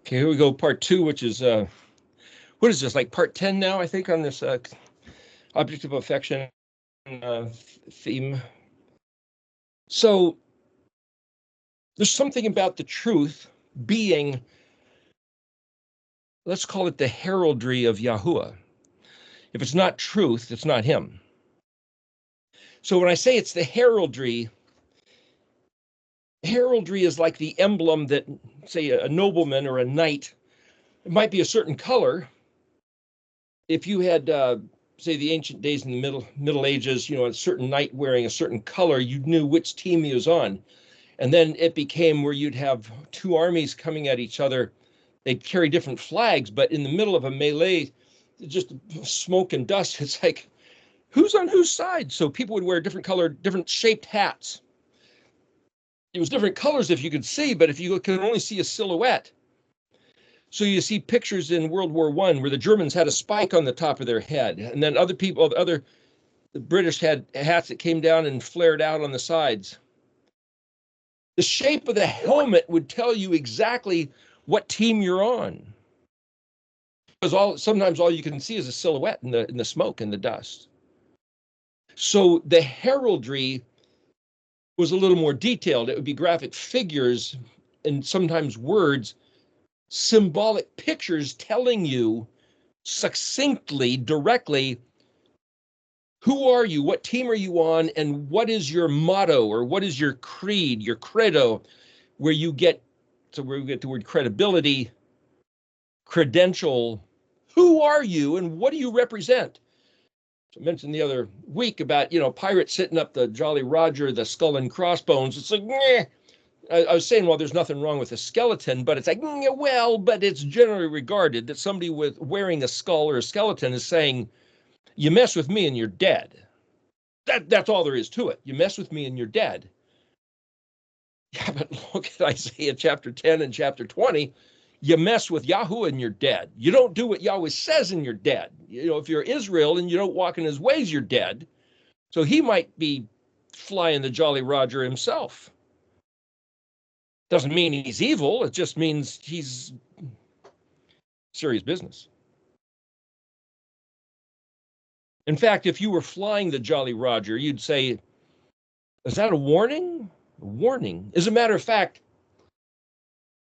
Okay, here we go, part 2, which is, what is this, like part 10 now, I think, on this object of affection theme. So there's something about the truth being, let's call it the heraldry of Yahuwah. If it's not truth, it's not him. So when I say it's the heraldry is like the emblem that, say, a nobleman or a knight, it might be a certain color. If you had, say, the ancient days in the Middle Ages, a certain knight wearing a certain color, you knew which team he was on. And then it became where you'd have two armies coming at each other. They'd carry different flags, but in the middle of a melee, just smoke and dust. It's like, who's on whose side? So people would wear different colored, different shaped hats. It was different colors if you could see, but if you could only see a silhouette. So you see pictures in World War I where the Germans had a spike on the top of their head, and then the British had hats that came down and flared out on the sides. The shape of the helmet would tell you exactly what team you're on, because sometimes all you can see is a silhouette in the smoke and the dust. So the heraldry was a little more detailed. It would be graphic figures and sometimes words, symbolic pictures telling you succinctly, directly, who are you, what team are you on, and what is your motto, or what is your creed, your credo, where we get the word credibility, credential. Who are you and what do you represent? I mentioned the other week about, pirates sitting up the Jolly Roger, the skull and crossbones. It's like, meh. I was saying, well, there's nothing wrong with a skeleton, but it's like, well, but it's generally regarded that somebody wearing a skull or a skeleton is saying, you mess with me and you're dead. That's all there is to it. You mess with me and you're dead. Yeah, but look at Isaiah chapter 10 and chapter 20. You mess with Yahweh and you're dead. You don't do what Yahweh says and you're dead. If you're Israel and you don't walk in his ways, you're dead. So he might be flying the Jolly Roger himself. Doesn't mean he's evil. It just means he's serious business. In fact, if you were flying the Jolly Roger, you'd say, is that a warning? A warning. As a matter of fact,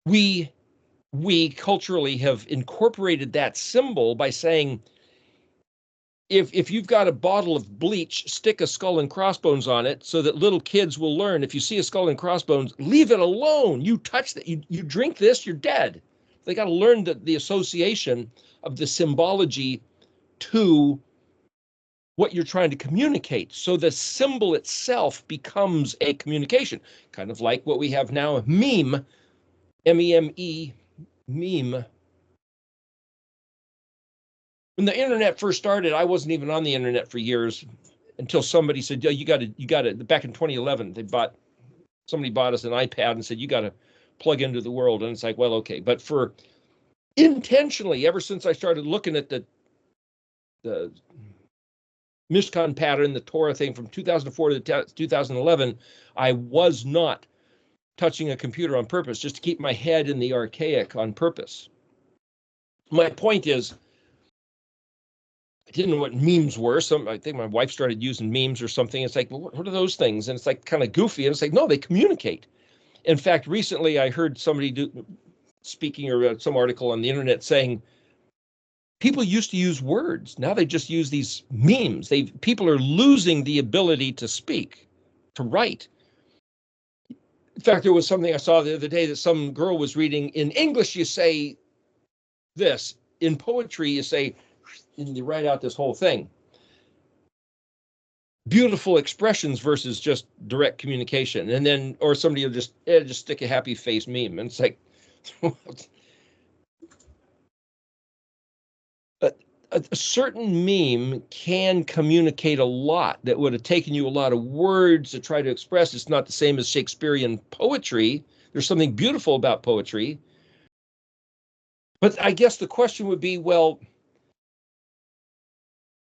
we culturally have incorporated that symbol by saying, if you've got a bottle of bleach, stick a skull and crossbones on it so that little kids will learn, if you see a skull and crossbones, leave it alone. You touch that, you drink this, you're dead. They got to learn the association of the symbology to what you're trying to communicate. So the symbol itself becomes a communication, kind of like what we have now, meme, M-E-M-E, meme. When the internet first started, I wasn't even on the internet for years until somebody said, "Yeah, you got to." Back in 2011, somebody bought us an iPad and said, "You got to plug into the world." And it's like, well, okay. But for intentionally, ever since I started looking at the Mishkan pattern, the Torah thing from 2004 to 2011, I was not touching a computer on purpose, just to keep my head in the archaic on purpose. My point is, I didn't know what memes were. I think my wife started using memes or something. It's like, well, what are those things? And it's like kind of goofy. And it's like, no, they communicate. In fact, recently I heard somebody speaking or some article on the internet saying, people used to use words. Now they just use these memes. People are losing the ability to speak, to write. In fact, there was something I saw the other day that some girl was reading. In English, you say this. In poetry, you say, and you write out this whole thing. Beautiful expressions versus just direct communication. And then, or somebody will just stick a happy face meme. And it's like, a certain meme can communicate a lot that would have taken you a lot of words to try to express. It's not the same as Shakespearean poetry. There's something beautiful about poetry. But I guess the question would be, well,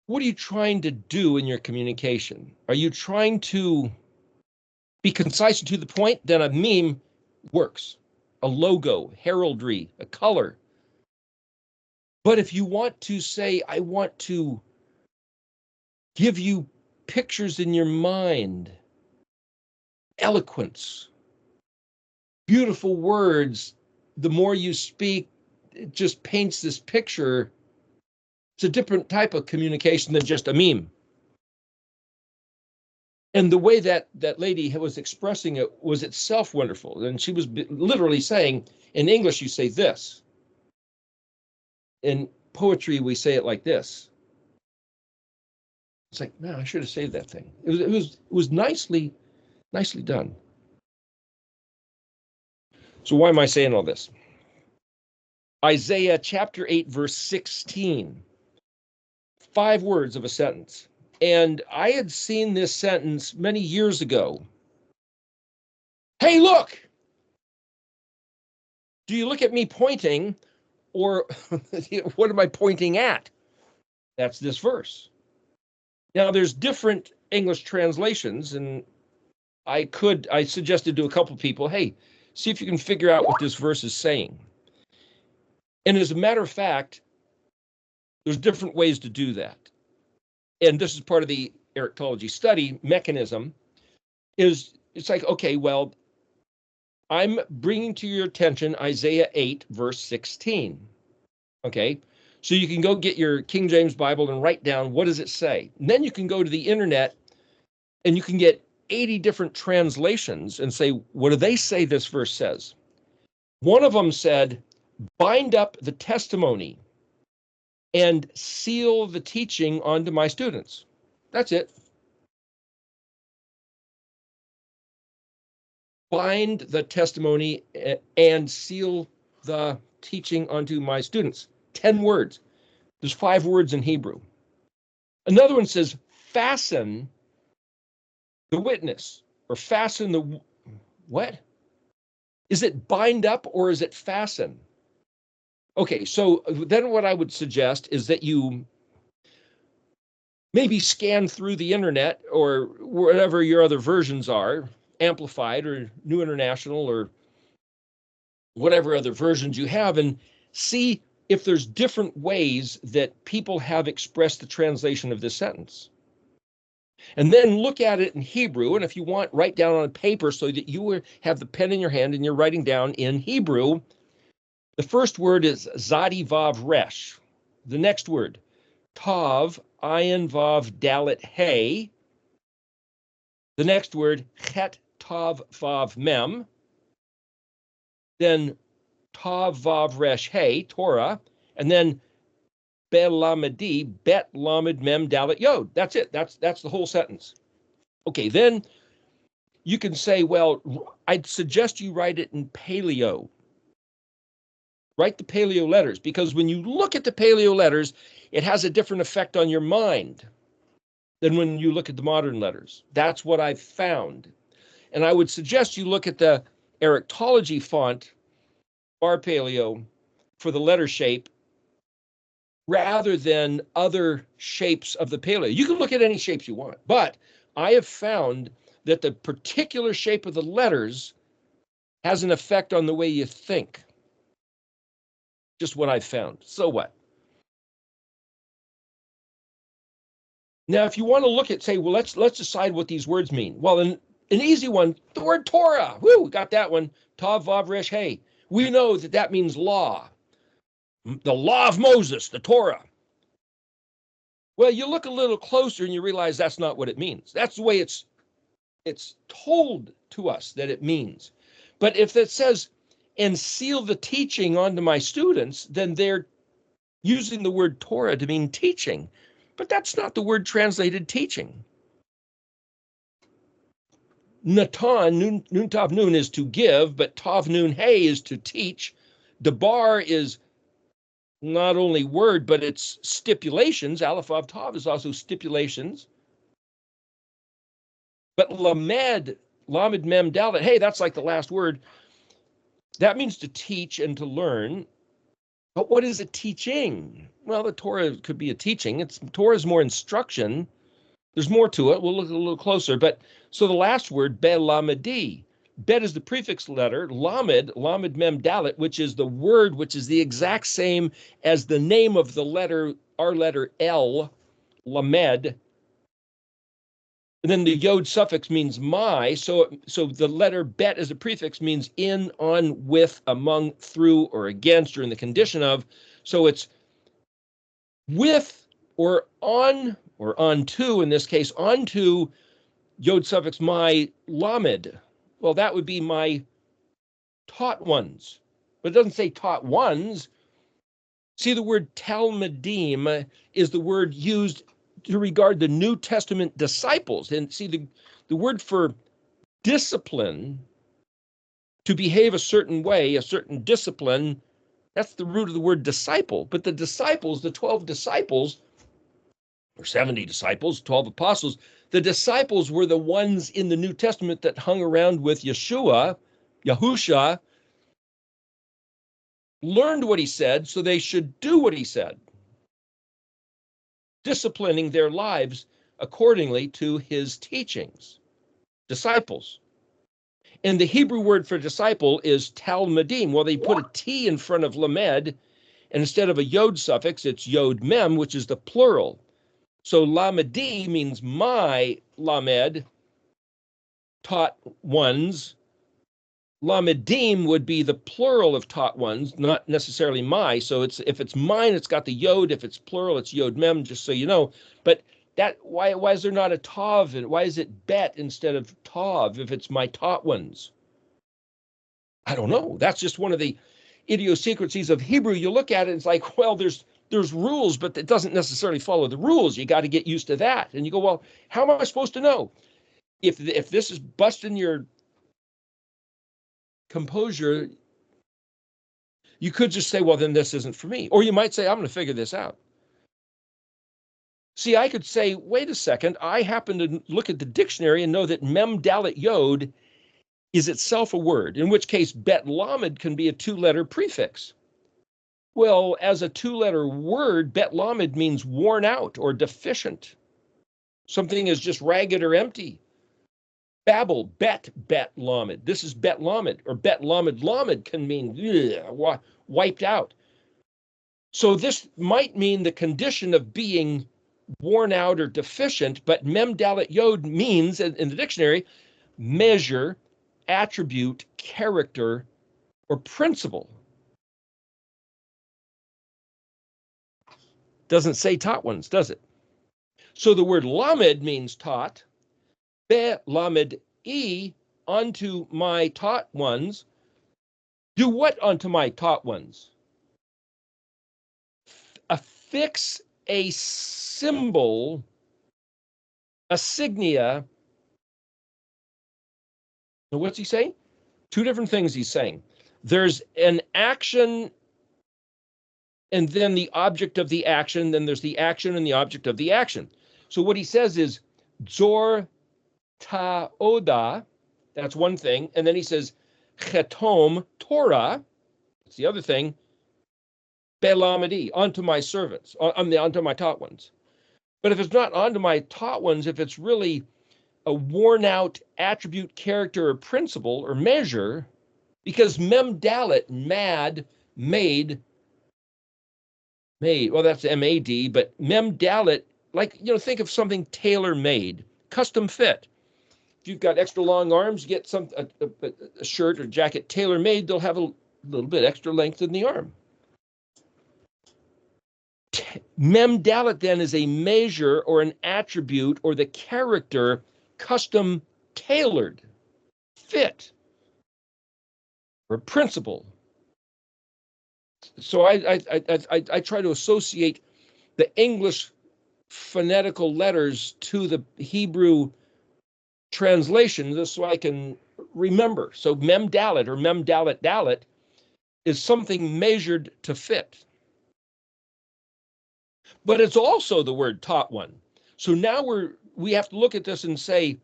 what are you trying to do in your communication? Are you trying to be concise and to the point? Then a meme works. a logo, heraldry, a color. But if you want to say, I want to give you pictures in your mind, eloquence, beautiful words, the more you speak, it just paints this picture. It's a different type of communication than just a meme. And the way that lady was expressing it was itself wonderful. And she was literally saying, in English, you say this. In poetry, we say it like this. It's like, man, I should have saved that thing. It was nicely done. So why am I saying all this? Isaiah chapter 8, verse 16. 5 words of a sentence. And I had seen this sentence many years ago. Hey, look! Do you look at me pointing, or what am I pointing at? That's this verse. Now, there's different English translations, and I suggested to a couple people, hey, see if you can figure out what this verse is saying. And as a matter of fact, there's different ways to do that. And this is part of the eriktology study mechanism, is it's like, okay, well, I'm bringing to your attention Isaiah 8, verse 16. Okay, so you can go get your King James Bible and write down what does it say. And then you can go to the internet and you can get 80 different translations and say, what do they say this verse says? One of them said, bind up the testimony and seal the teaching onto my students. That's it. Bind the testimony and seal the teaching onto my students. 10 words. There's 5 words in Hebrew. Another one says, fasten the witness, or fasten the, what? Is it bind up or is it fasten? Okay, so then what I would suggest is that you maybe scan through the internet or whatever your other versions are, Amplified or New International or whatever other versions you have, and see if there's different ways that people have expressed the translation of this sentence. And then look at it in Hebrew, and if you want, write down on paper so that you have the pen in your hand and you're writing down in Hebrew. The first word is Zadi Vav Resh. The next word, Tav Ayin Vav Dalet Hey. The next word, Chet Tav Vav Mem. Then Tav Vav Resh Hey, Torah. And then Belamedi, Bet Lamed Mem Dalet Yod. That's it. That's the whole sentence. Okay, then you can say, well, I'd suggest you write it in Paleo. Write the Paleo letters, because when you look at the Paleo letters, it has a different effect on your mind than when you look at the modern letters. That's what I've found. And I would suggest you look at the eriktology font, Bar Paleo, for the letter shape, rather than other shapes of the Paleo. You can look at any shapes you want, but I have found that the particular shape of the letters has an effect on the way you think. Just what I've found. So what? Now, if you want to look at, say, well, let's decide what these words mean. Well, an easy one, the word Torah. Woo, got that one. Tav Vav Resh Hey. We know that means law. The law of Moses, the Torah. Well, you look a little closer and you realize that's not what it means. That's the way it's told to us that it means. But if it says, and seal the teaching onto my students, then they're using the word Torah to mean teaching. But that's not the word translated teaching. Natan, nun tav nun, is to give, but tav nun hey is to teach. Debar is not only word, but it's stipulations. Aleph Vav Tav is also stipulations. But lamed, lamed mem dalet, hey, that's like the last word. That means to teach and to learn. But what is a teaching? Well, the Torah could be a teaching. Torah is more instruction. There's more to it. We'll look a little closer. But so the last word, belamedi, Bet is the prefix letter, lamed, lamed mem dalet, which is the word, which is the exact same as the name of the letter, our letter L, lamed. And then the yod suffix means my, so the letter bet as a prefix means in, on, with, among, through, or against, or in the condition of. So it's with or onto, in this case, onto yod suffix my lamed. Well, that would be my taught ones. But it doesn't say taught ones. See, the word talmidim is the word used to regard the New Testament disciples. And see, the word for discipline, to behave a certain way, a certain discipline, that's the root of the word disciple. But the disciples, the 12 disciples, or 70 disciples, 12 apostles, the disciples were the ones in the New Testament that hung around with Yahusha, learned what he said, so they should do what he said, disciplining their lives accordingly to his teachings. Disciples. And the Hebrew word for disciple is talmidim. Well, they put a T in front of lamed, and instead of a yod suffix, it's yod mem, which is the plural. So lamedi means my lamed, taught ones. Lamedim would be the plural of taught ones, not necessarily my. So if it's mine, it's got the yod. If it's plural, it's yod mem, just so you know. But that why is there not a tav? And why is it bet instead of tav if it's my taught ones? I don't know. That's just one of the idiosyncrasies of Hebrew. You look at it, it's like, well, there's rules, but it doesn't necessarily follow the rules. You got to get used to that. And you go, well, how am I supposed to know? If this is busting your composure, you could just say, well, then this isn't for me. Or you might say, I'm going to figure this out. See, I could say, wait a second, I happen to look at the dictionary and know that mem dalet yod is itself a word, in which case bet lamed can be a two-letter prefix. Well, as a two-letter word, bet lamed means worn out or deficient. Something is just ragged or empty. Babel, bet lamed. This is bet lamed, or bet lamed can mean wiped out. So this might mean the condition of being worn out or deficient, but mem dalet yod means, in the dictionary, measure, attribute, character, or principle. Doesn't say taught ones, does it? So the word lamed means taught. Be lamed e, unto my taught ones. Do what unto my taught ones? Affix a symbol, a signia. Now, what's he saying? Two different things he's saying. There's an action and then the object of the action. Then there's the action and the object of the action. So what he says is zor ta'oda, that's one thing. And then he says chetom Torah, that's the other thing, belamedi, onto my servants, onto my taught ones. But if it's not onto my taught ones, if it's really a worn out attribute, character, or principle or measure, because mem dalet, mad, made, well, that's M-A-D, but mem dalet, like, think of something tailor-made, custom fit. If you've got extra long arms, you get a shirt or jacket tailor-made, they'll have a little bit extra length in the arm. Mem dalet then is a measure or an attribute or the character custom tailored, fit, or principle. So I try to associate the English phonetical letters to the Hebrew translation just so I can remember. So mem dalet or mem dalet dalet is something measured to fit. But it's also the word taught one. So now we have to look at this and say,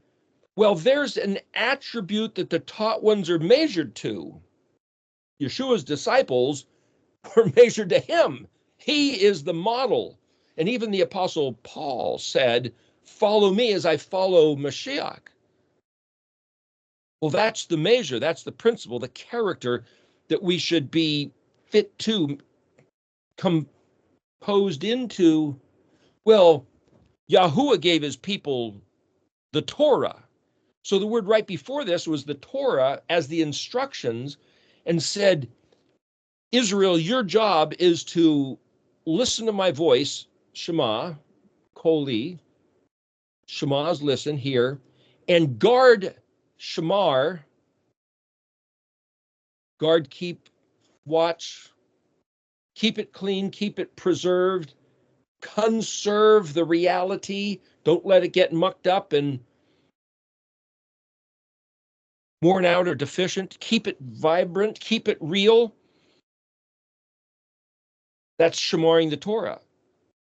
well, there's an attribute that the taught ones are measured to. Yeshua's disciples were measured to him. He is the model. And even the Apostle Paul said, follow me as I follow Mashiach. Well, that's the measure, that's the principle, the character that we should be fit to, composed into. Well, Yahuwah gave his people the Torah. So the word right before this was the Torah as the instructions, and said, Israel, your job is to listen to my voice, Shema, Koli, Shema's listen, hear, and guard, Shamar, guard, keep, watch, keep it clean, keep it preserved, conserve the reality, don't let it get mucked up and worn out or deficient, keep it vibrant, keep it real. That's shemaring the Torah.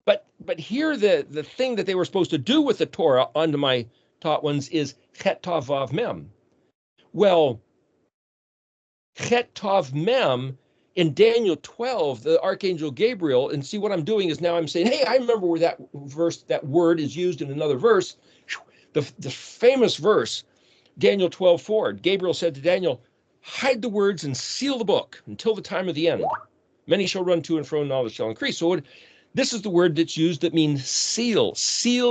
But here the thing that they were supposed to do with the Torah, onto my taught ones, is chet tav vav mem. Well, chet tav mem in Daniel 12, the archangel Gabriel, and see what I'm doing is now I'm saying, hey, I remember where that verse, that word is used in another verse. The famous verse, Daniel 12:4. Gabriel said to Daniel, hide the words and seal the book until the time of the end. Many shall run to and fro, and knowledge shall increase. So this is the word that's used that means seal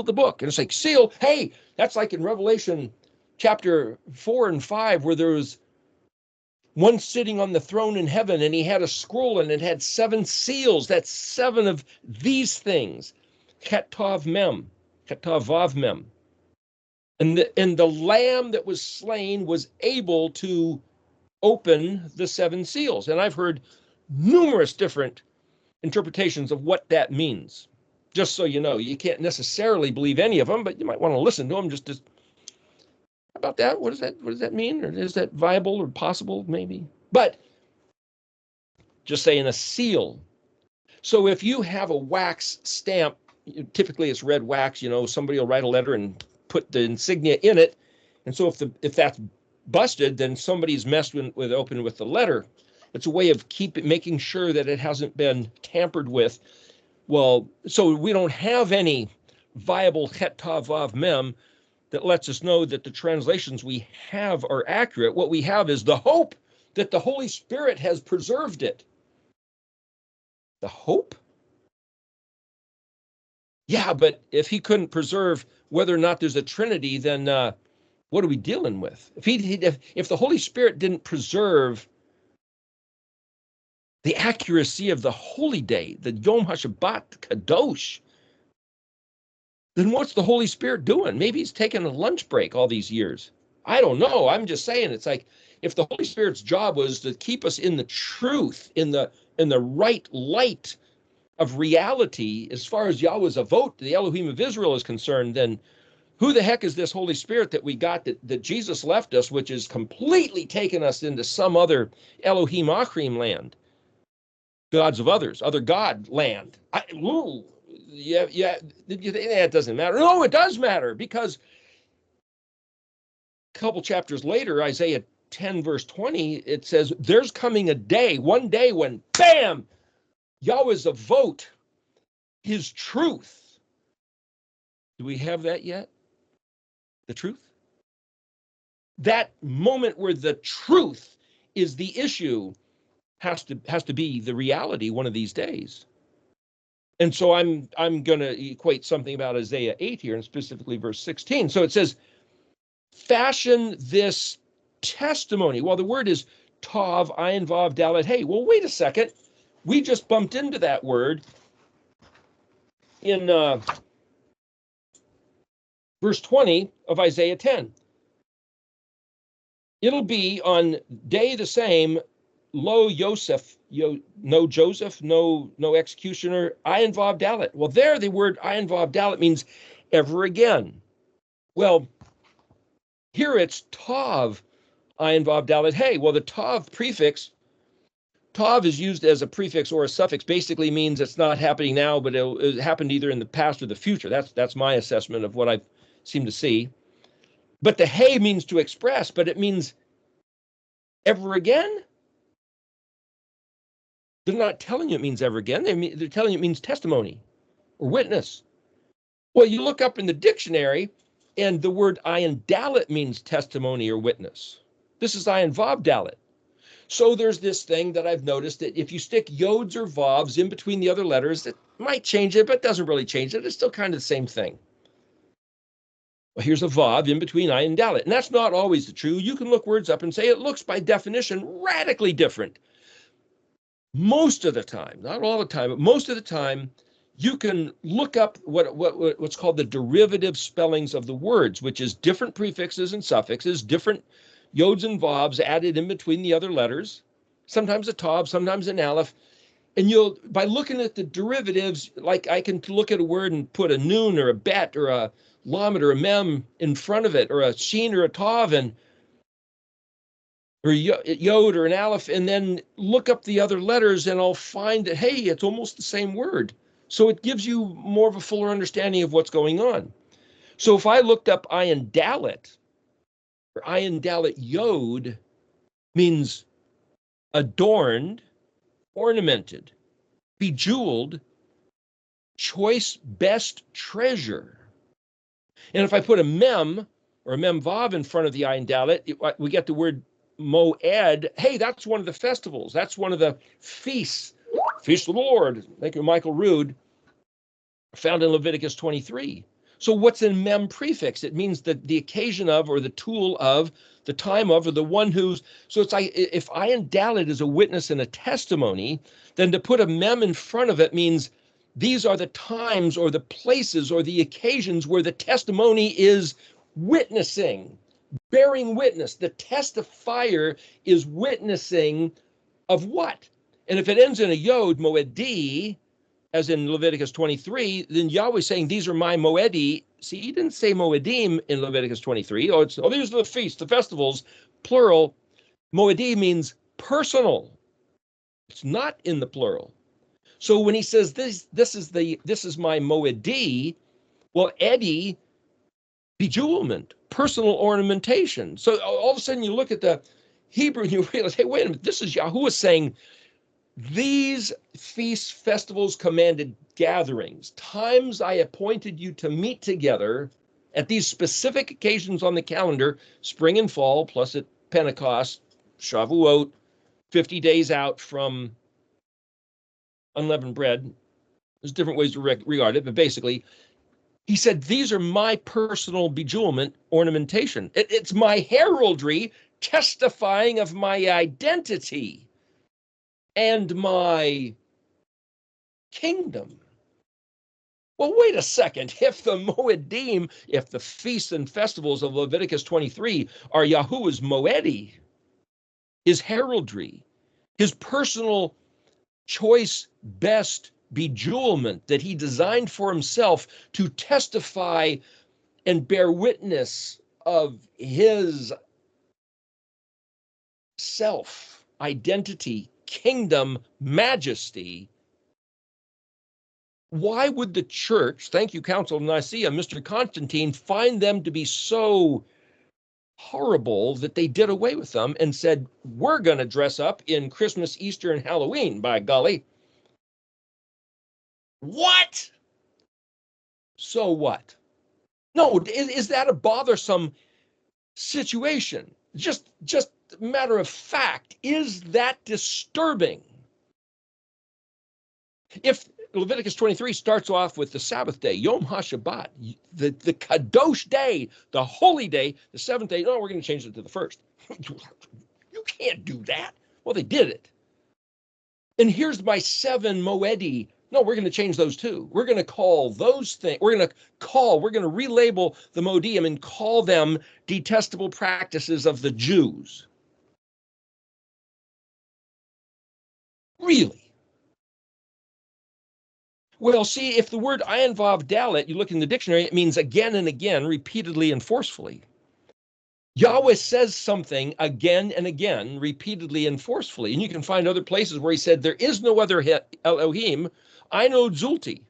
the book. And it's like seal, hey, that's like in Revelation chapter 4 and 5, where there was one sitting on the throne in heaven, and he had a scroll, and it had 7 seals. That's 7 of these things. Chet tav mem, chet tav vav mem. And the lamb that was slain was able to open the 7 seals. And I've heard numerous different interpretations of what that means. Just so you know, you can't necessarily believe any of them, but you might want to listen to them just to, about that. What does that mean? Or is that viable or possible? Maybe. But just saying a seal. So if you have a wax stamp, typically it's red wax, somebody will write a letter and put the insignia in it. And so if that's busted, then somebody's messed with open with the letter. It's a way of making sure that it hasn't been tampered with. Well, so we don't have any viable chet tav vav mem that lets us know that the translations we have are accurate. What we have is the hope that the Holy Spirit has preserved it. The hope? Yeah, but if he couldn't preserve whether or not there's a Trinity, then what are we dealing with? If the Holy Spirit didn't preserve the accuracy of the holy day, the Yom HaShabbat Kadosh, then what's the Holy Spirit doing? Maybe he's taking a lunch break all these years. I don't know. I'm just saying, it's like, if the Holy Spirit's job was to keep us in the truth, in the right light of reality, as far as Yahweh's avot, the Elohim of Israel, is concerned, then who the heck is this Holy Spirit that we got that Jesus left us, which is completely taken us into some other Elohim Achrim land? Gods of others, other God land. Yeah, it doesn't matter. No, it does matter, because a couple chapters later, Isaiah 10 verse 20, it says, there's coming a day, one day, when, bam, Yahweh's avot, his truth. Do we have that yet? The truth? That moment where the truth is the issue has to be the reality one of these days. And so I'm going to equate something about Isaiah 8 here, and specifically verse 16. So it says, fashion this testimony. Well, the word is tav, ayin, vav, dalet, hey. Well, wait a second. We just bumped into that word in verse 20 of Isaiah 10. It'll be on day the same, lo Yosef, no Joseph, no executioner, ayin, vav, dalet. Well, there the word ayin, vav, dalet means ever again. Well, here it's tav, ayin, vav, dalet, hey. Well, the tav prefix, tav is used as a prefix or a suffix, basically means it's not happening now, but it happened either in the past or the future. That's my assessment of what I seem to see. But the hey means to express, but it means ever again. They're not telling you it means ever again. They're telling you it means testimony or witness. Well, you look up in the dictionary, and the word ayin dalet means testimony or witness. This is ayin vav dalet. So there's this thing that I've noticed that if you stick yods or vavs in between the other letters, it might change it, but doesn't really change it. It's still kind of the same thing. Well, here's a vav in between ayin dalet. And that's not always true. You can look words up and say it looks by definition radically different. Most of the time, not all the time, but most of the time, you can look up what's called the derivative spellings of the words, which is different prefixes and suffixes, different yods and vavs added in between the other letters, sometimes a tav, sometimes an aleph. And you'll, by looking at the derivatives, like I can look at a word and put a noon or a bet or a lamed or a mem in front of it, or a sheen or a tav, or yod or an aleph, and then look up the other letters, and I'll find that, hey, it's almost the same word. So it gives you more of a fuller understanding of what's going on. So if I looked up ayin dalet, or ayin dalet yod, means adorned, ornamented, bejeweled, choice, best treasure. And if I put a mem or a mem vav in front of the ayin dalet, we get the word moed. Hey, that's one of the festivals. That's one of the feasts. Feast of the Lord. Thank you, Michael Rood. Found in Leviticus 23. So what's in mem prefix? It means that the occasion of, or the tool of, the time of, or the one who's. So it's like if ayin dalet is a witness and a testimony, then to put a mem in front of it means these are the times or the places or the occasions where the testimony is witnessing, bearing witness. The testifier is witnessing of what? And if it ends in a yod, moedi, as in Leviticus 23, then Yahweh's saying, these are my moedi. See, he didn't say moedim in Leviticus 23. These are the feasts, the festivals, plural. Moedi means personal. It's not in the plural. So when he says this is my moedi, well, edi, bejewelment, personal ornamentation. So all of a sudden you look at the Hebrew and you realize, hey, wait a minute, this is Yahuwah saying, these feasts, festivals, commanded gatherings, times I appointed you to meet together at these specific occasions on the calendar, spring and fall, plus at Pentecost, Shavuot, 50 days out from unleavened bread. There's different ways to regard it, but basically, he said, these are my personal bejewelment, ornamentation. It's my heraldry testifying of my identity and my kingdom. Well, wait a second. If the Moedim, if the feasts and festivals of Leviticus 23 are Yahuwah's Moedi, his heraldry, his personal choice best bejewelment that he designed for himself to testify and bear witness of his self, identity, kingdom, majesty, why would the church, thank you, Council of Nicaea, Mr. Constantine, find them to be so horrible that they did away with them and said, we're going to dress up in Christmas, Easter, and Halloween, by golly. What? So what? No, is that a bothersome situation? Just matter of fact, is that disturbing? If Leviticus 23 starts off with the Sabbath day, Yom HaShabbat, the Kadosh day, the holy day, the seventh day. No, we're going to change it to the first. You can't do that. Well, they did it. And here's my 7 Moedi. No, we're going to change those too. We're going to call those things, we're going to relabel the Moedim and call them detestable practices of the Jews. Really? Well, see, if the word ayin vav dalet, you look in the dictionary, it means again and again, repeatedly and forcefully. Yahweh says something again and again, repeatedly and forcefully. And you can find other places where he said, there is no other Elohim, Ein od zulti,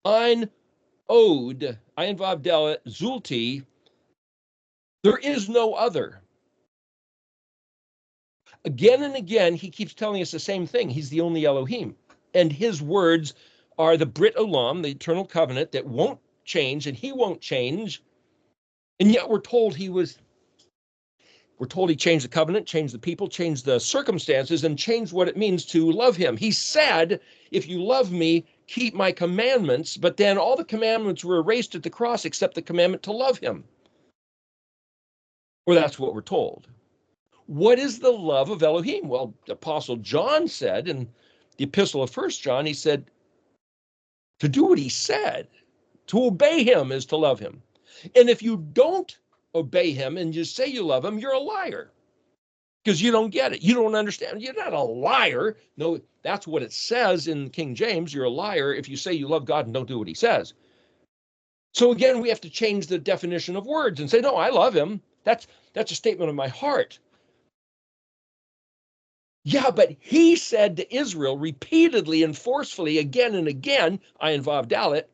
Ein od, ayin vav dalet, zulti, there is no other. Again and again, he keeps telling us the same thing. He's the only Elohim. And his words are the Brit Olam, the eternal covenant that won't change, and he won't change. And yet we're told he was We're told he changed the covenant, changed the people, changed the circumstances, and changed what it means to love him. He said, if you love me, keep my commandments. But then all the commandments were erased at the cross except the commandment to love him. Or that's what we're told. What is the love of Elohim? Well, the Apostle John said in the epistle of 1 John, he said, to do what he said, to obey him is to love him. And if you don't obey him and you say you love him, you're a liar because you don't get it. You don't understand. You're not a liar. No, that's what it says in King James. You're a liar if you say you love God and don't do what he says. So again, we have to change the definition of words and say, no, I love him. That's a statement of my heart. Yeah, but he said to Israel repeatedly and forcefully again and again, Ayin Vav Dalet,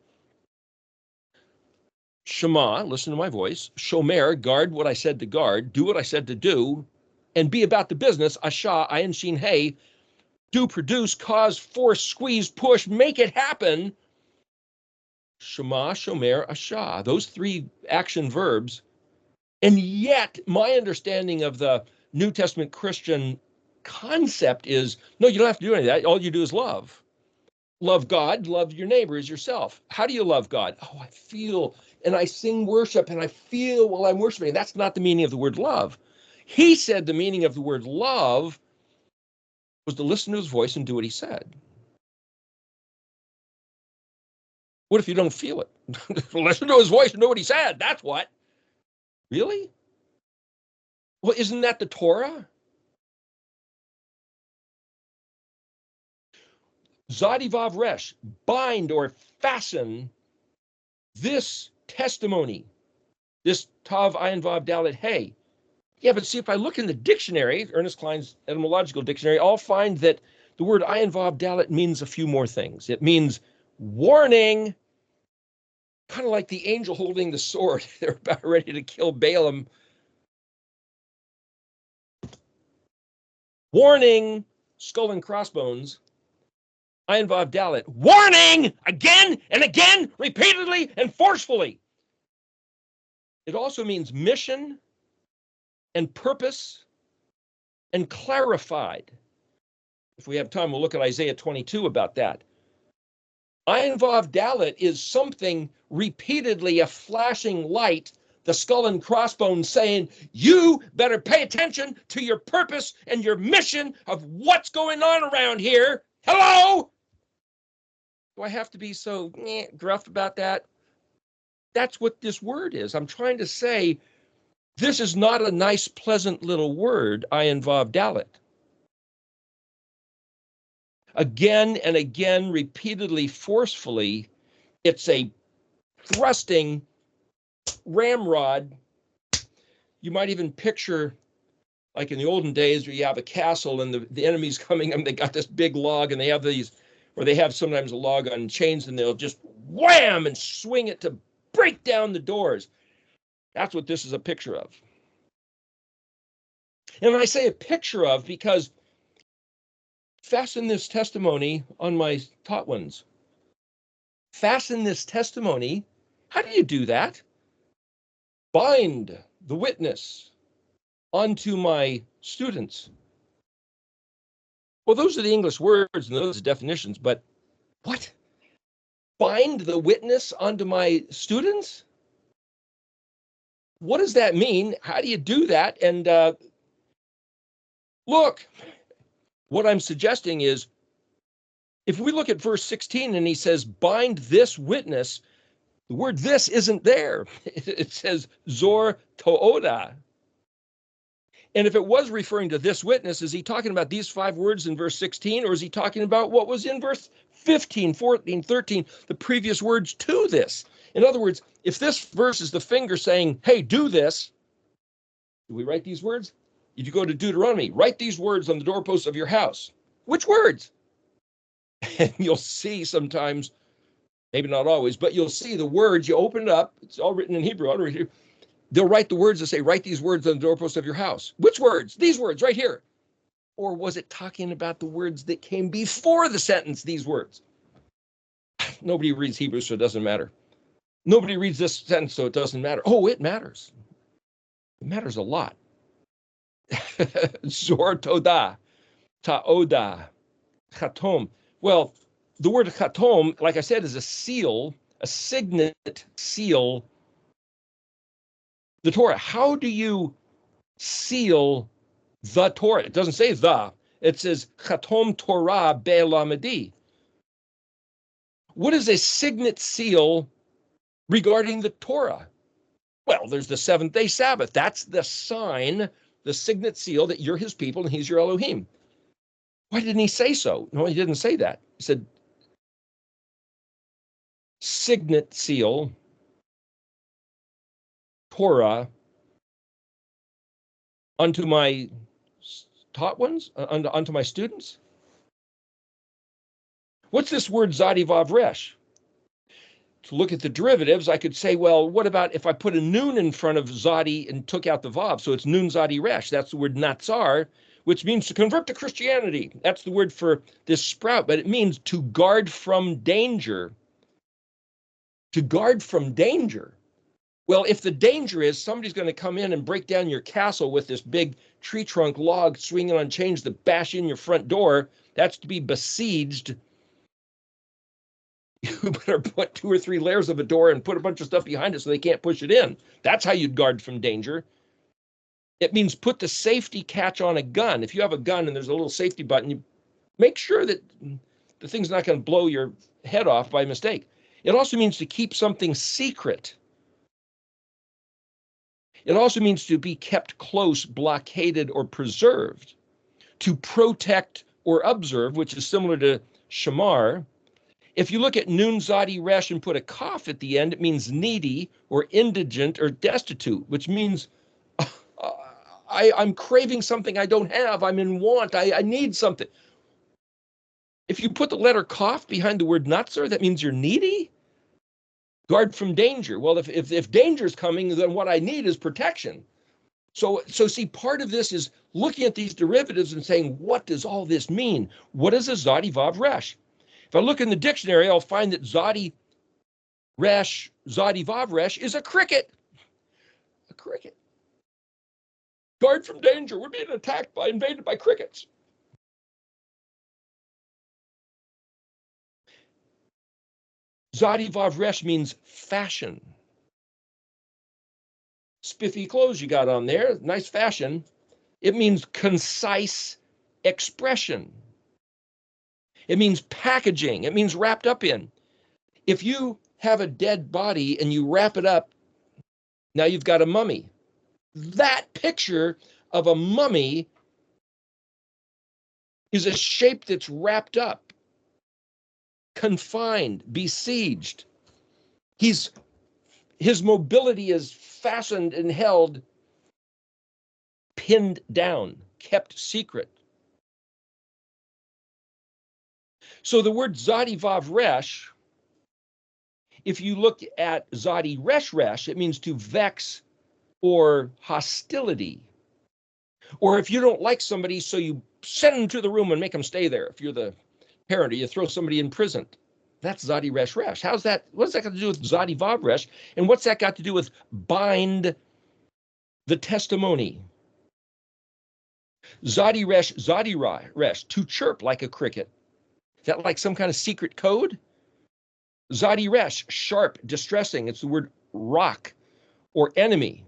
Shema, listen to my voice, Shomer, guard what I said to guard, do what I said to do, and be about the business, Asha, Ayin Shin Hey, do, produce, cause, force, squeeze, push, make it happen. Shema, Shomer, Asha, those three action verbs. And yet, my understanding of the New Testament Christian concept is, no, you don't have to do any of that. All you do is love. Love God, love your neighbor as yourself. How do you love God? Oh, I feel, and I sing worship, and I feel while I'm worshiping. That's not the meaning of the word love. He said the meaning of the word love was to listen to his voice and do what he said. What if you don't feel it? Listen to his voice and do what he said. That's what. Really? Well, isn't that the Torah? Zadivav Resh, bind or fasten this testimony, this Tav Ayin Vav Dalet Hey. Yeah, but see, if I look in the dictionary, Ernest Klein's etymological dictionary, I'll find that the word Ayin Vav Dalet means a few more things. It means warning, kind of like the angel holding the sword. They're about ready to kill Balaam. Warning, skull and crossbones. Ayin Vav Dalet, warning again and again, repeatedly and forcefully. It also means mission and purpose and clarified. If we have time, we'll look at Isaiah 22 about that. Ayin Vav Dalet is something repeatedly, a flashing light, the skull and crossbones saying, you better pay attention to your purpose and your mission of what's going on around here. Hello? Do I have to be so gruff about that? That's what this word is. I'm trying to say, this is not a nice, pleasant little word, Ayin Vav Dalet. Again and again, repeatedly, forcefully, it's a thrusting ramrod. You might even picture, like in the olden days, where you have a castle and the enemy's coming and they got this big log and they have these, or they have sometimes a log on chains and they'll just wham and swing it to break down the doors. That's what this is a picture of. And I say a picture of because fasten this testimony on my taught ones. Fasten this testimony. How do you do that? Bind the witness onto my students. Well, those are the English words and those are definitions, but what? Bind the witness onto my students? What does that mean? How do you do that? And look, what I'm suggesting is, if we look at verse 16 and he says, bind this witness, the word this isn't there. It says Zor To'oda. And if it was referring to this witness, is he talking about these 5 words in verse 16, or is he talking about what was in verse 15, 14, 13, the previous words to this? In other words, if this verse is the finger saying, hey, do this, do we write these words? If you go to Deuteronomy, write these words on the doorposts of your house. Which words? And you'll see sometimes, maybe not always, but you'll see the words, you open it up, it's all written in Hebrew, I'll read it. They'll write the words that say, write these words on the doorpost of your house. Which words? These words right here. Or was it talking about the words that came before the sentence, these words? Nobody reads Hebrew, so it doesn't matter. Nobody reads this sentence, so it doesn't matter. Oh, it matters. It matters a lot. Zor Toda, Ta'oda, Chatom. Well, the word Chatom, like I said, is a seal, a signet seal, the Torah. How do you seal the Torah? It doesn't say the, it says Chatom Torah Be'elamadi. What is a signet seal regarding the Torah? Well, there's the seventh-day Sabbath. That's the sign, the signet seal that you're his people and he's your Elohim. Why didn't he say so? No, he didn't say that. He said, signet seal, Torah, unto my taught ones, unto my students. What's this word Zadi Vav Resh? To look at the derivatives, I could say, well, what about if I put a noon in front of Zadi and took out the Vav? So it's Nun Zadi Resh. That's the word Natsar, which means to convert to Christianity. That's the word for this sprout, but it means to guard from danger. To guard from danger. Well, if the danger is somebody's going to come in and break down your castle with this big tree trunk log swinging on chains to bash in your front door, that's to be besieged. You better put 2 or 3 layers of a door and put a bunch of stuff behind it so they can't push it in. That's how you'd guard from danger. It means put the safety catch on a gun. If you have a gun and there's a little safety button, you make sure that the thing's not going to blow your head off by mistake. It also means to keep something secret. It also means to be kept close, blockaded, or preserved. To protect or observe, which is similar to shamar. If you look at Nun Zadi Resh and put a kaf at the end, it means needy or indigent or destitute, which means I'm craving something I don't have. I'm in want. I need something. If you put the letter kaf behind the word natsar, that means you're needy. Guard from danger. Well, if danger's coming, then what I need is protection. So see, part of this is looking at these derivatives and saying, what does all this mean? What is a Zadi Vav Resh? If I look in the dictionary, I'll find that Zadi Vav Resh is a cricket. A cricket. Guard from danger. We're being invaded by crickets. Zadi Vav Resh means fashion. Spiffy clothes you got on there, nice fashion. It means concise expression. It means packaging. It means wrapped up in. If you have a dead body and you wrap it up, now you've got a mummy. That picture of a mummy is a shape that's wrapped up, confined, besieged. His mobility is fastened and held, pinned down, kept secret. So the word Zadi Vav Resh, if you look at Zadi Resh Resh, it means to vex or hostility. Or if you don't like somebody, so you send them to the room and make them stay there. If you're the parent, or you throw somebody in prison. That's Zadi Resh Resh. How's that? What's that got to do with Zadi Vav Resh? And what's that got to do with bind the testimony? Zadi Resh, to chirp like a cricket. Is that like some kind of secret code? Zadi Resh, sharp, distressing. It's the word rock or enemy.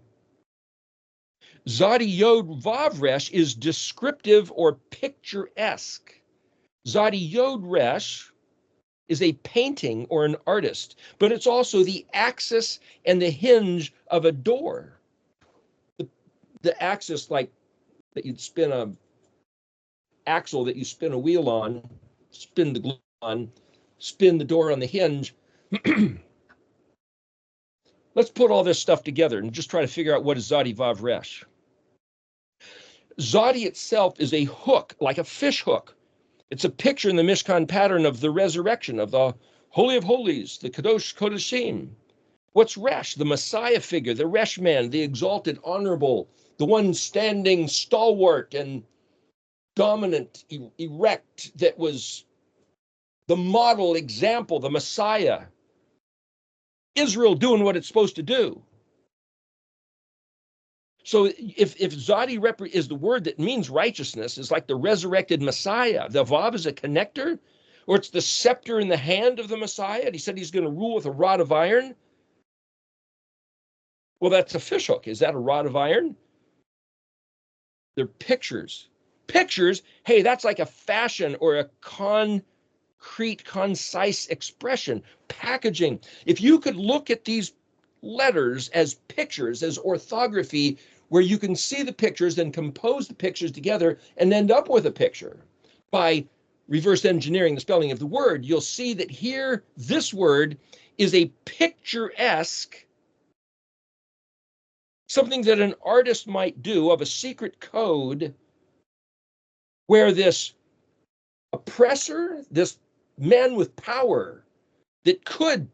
Zadi Yod Vav Resh is descriptive or picturesque. Zadi Yod Resh is a painting or an artist, but it's also the axis and the hinge of a door. The axis, like that you'd spin a axle that you spin a wheel on, spin the glue on, spin the door on the hinge. Let's put all this stuff together and just try to figure out what is Zadi Vav Resh. Zadi itself is a hook, like a fish hook. It's a picture in the Mishkan pattern of the resurrection, of the Holy of Holies, the Kadosh Kodashim. What's Resh? The Messiah figure, the Resh man, the exalted, honorable, the one standing stalwart and dominant, erect, that was the model example, the Messiah. Israel doing what it's supposed to do. So if Zadi is the word that means righteousness, is like the resurrected Messiah, the Vav is a connector, or it's the scepter in the hand of the Messiah, and he said he's going to rule with a rod of iron. Well, that's a fishhook. Is that a rod of iron? They're pictures. Pictures, hey, that's like a fashion or a concrete, concise expression, packaging. If you could look at these letters as pictures, as orthography, where you can see the pictures, then compose the pictures together and end up with a picture by reverse engineering the spelling of the word, you'll see that here, this word is a picturesque, something that an artist might do of a secret code where this oppressor, this man with power that could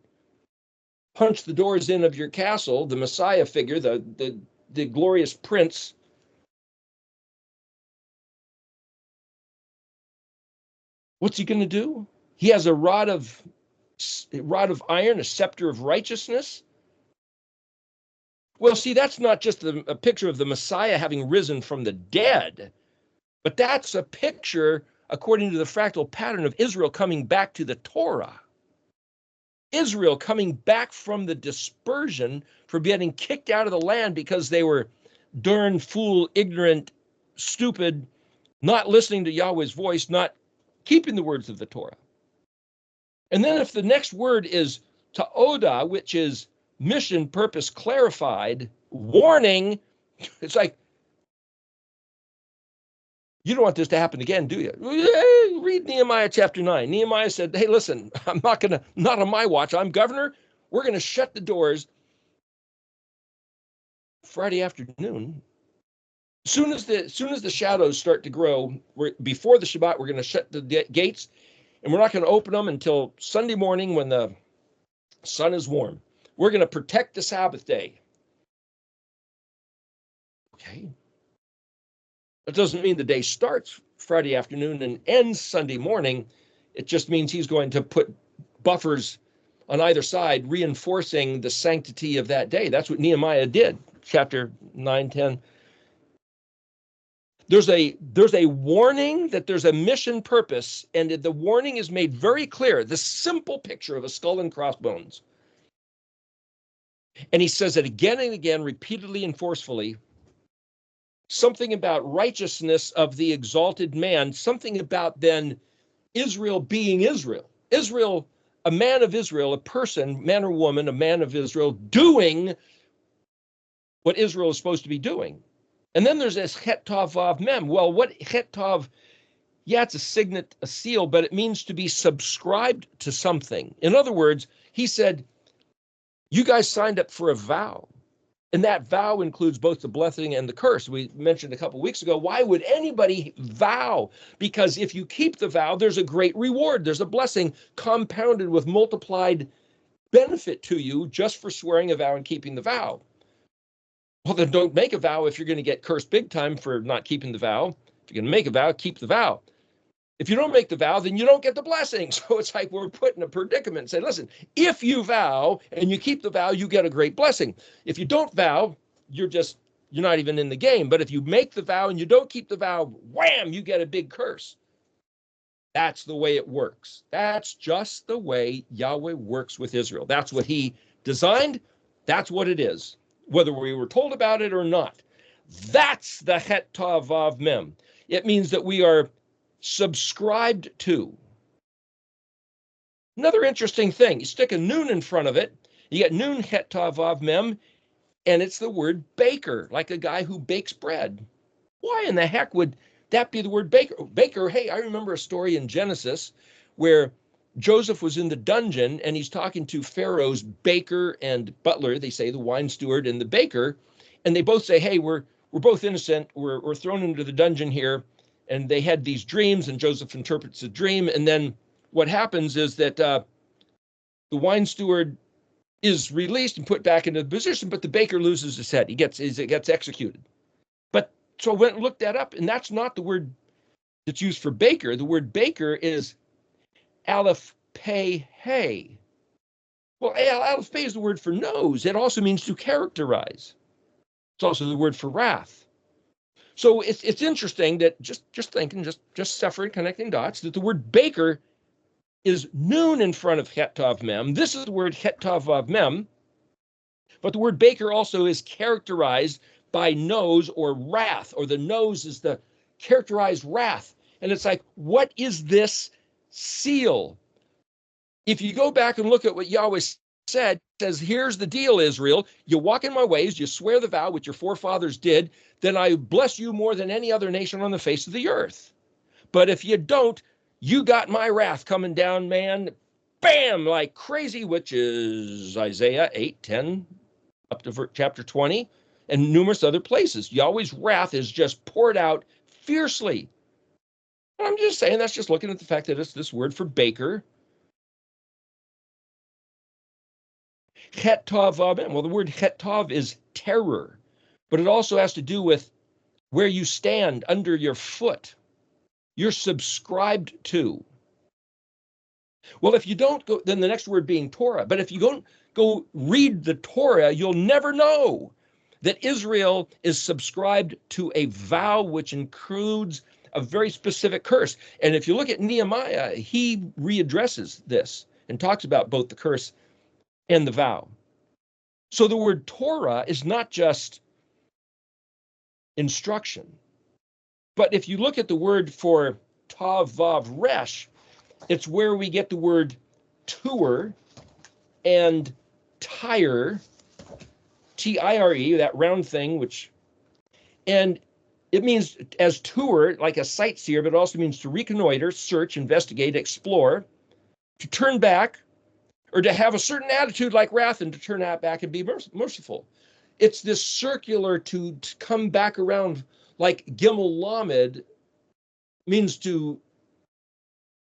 punch the doors in of your castle, the Messiah figure, the glorious prince, what's he going to do? He has a rod of iron, a scepter of righteousness. Well, see, that's not just a picture of the Messiah having risen from the dead, but that's a picture, according to the fractal pattern, of Israel coming back to the Torah. Israel coming back from the dispersion for getting kicked out of the land because they were darn fool, ignorant, stupid, not listening to Yahweh's voice, not keeping the words of the Torah. And then if the next word is ta'oda, which is mission, purpose, clarified, warning, it's like, you don't want this to happen again, do you? Read Nehemiah chapter 9. Nehemiah said, hey, listen, not on my watch. I'm governor. We're going to shut the doors Friday afternoon. Soon as the shadows start to grow, before the Shabbat, we're going to shut the gates, and we're not going to open them until Sunday morning when the sun is warm. We're going to protect the Sabbath day. Okay. That doesn't mean the day starts Friday afternoon and ends Sunday morning. It just means he's going to put buffers on either side, reinforcing the sanctity of that day. That's what Nehemiah did, chapter 9, 10. There's a warning that there's a mission purpose, and the warning is made very clear, the simple picture of a skull and crossbones. And he says it again and again, repeatedly and forcefully, something about righteousness of the exalted man, something about then Israel being Israel. Israel, a man of Israel, a person, man or woman, a man of Israel, doing what Israel is supposed to be doing. And then there's this Het Tav Vav Mem. Well, what Het Tav, yeah, it's a signet, a seal, but it means to be subscribed to something. In other words, he said, you guys signed up for a vow. And that vow includes both the blessing and the curse. We mentioned a couple of weeks ago, why would anybody vow? Because if you keep the vow, there's a great reward. There's a blessing compounded with multiplied benefit to you just for swearing a vow and keeping the vow. Well, then don't make a vow if you're going to get cursed big time for not keeping the vow. If you're going to make a vow, keep the vow. If you don't make the vow, then you don't get the blessing. So it's like we're put in a predicament and say, listen, if you vow and you keep the vow, you get a great blessing. If you don't vow, you're not even in the game. But if you make the vow and you don't keep the vow, wham, you get a big curse. That's the way it works. That's just the way Yahweh works with Israel. That's what he designed. That's what it is, whether we were told about it or not. That's the Het Tav Vav Mem. It means that we are subscribed to. Another interesting thing, you stick a noon in front of it, you get noon Het Tav Vav Mem, and it's the word baker, like a guy who bakes bread. Why in the heck would that be the word baker? Baker, hey, I remember a story in Genesis where Joseph was in the dungeon and he's talking to Pharaoh's baker and butler, they say the wine steward and the baker, and they both say, hey, we're both innocent, we're thrown into the dungeon here. And they had these dreams, and Joseph interprets the dream. And then what happens is that the wine steward is released and put back into the position, but the baker loses his head. He gets executed. But so I went and looked that up, and that's not the word that's used for baker. The word baker is Aleph Pei Hey. Well, Aleph Pei is the word for nose. It also means to characterize. It's also the word for wrath. So it's interesting that just thinking, just separate connecting dots, that the word baker is noon in front of het tav mem. This is the word het tav vav mem, but the word baker also is characterized by nose or wrath, or the nose is the characterized wrath. And it's like, what is this seal? If you go back and look at what Yahweh said, it says, here's the deal, Israel. You walk in my ways, you swear the vow, which your forefathers did, then I bless you more than any other nation on the face of the earth. But if you don't, you got my wrath coming down, man, bam, like crazy, which is Isaiah 8:10 up to chapter 20 and numerous other places. Yahweh's wrath is just poured out fiercely. And I'm just saying, that's just looking at the fact that it's this word for baker. Het tav vav. Well, the word het tav is terror, but it also has to do with where you stand under your foot. You're subscribed to. Well, if you don't go, then the next word being Torah. But if you don't go read the Torah, you'll never know that Israel is subscribed to a vow which includes a very specific curse. And if you look at Nehemiah, he readdresses this and talks about both the curse and the vow. So the word Torah is not just instruction. But if you look at the word for tav vav resh, it's where we get the word tour and tire, T-I-R-E, that round thing, and it means as tour, like a sightseer, but it also means to reconnoiter, search, investigate, explore, to turn back, or to have a certain attitude like wrath and to turn back and be merciful. It's this circular to come back around, like Gimel Lamed means to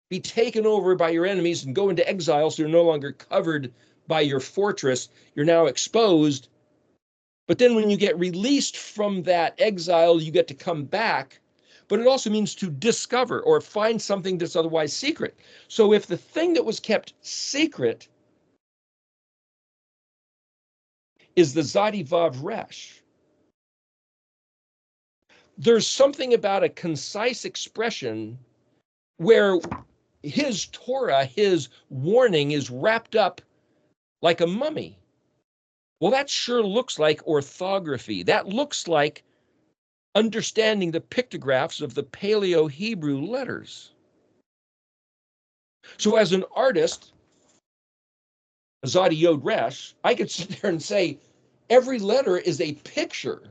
be taken over by your enemies and go into exile, so you're no longer covered by your fortress. You're now exposed. But then when you get released from that exile, you get to come back. But it also means to discover or find something that's otherwise secret. So if the thing that was kept secret is the Zadi Vav Resh, there's something about a concise expression where his Torah, his warning, is wrapped up like a mummy. Well, that sure looks like orthography. That looks like understanding the pictographs of the Paleo-Hebrew letters. So as an artist, Azadi Yod Resh, I could sit there and say, every letter is a picture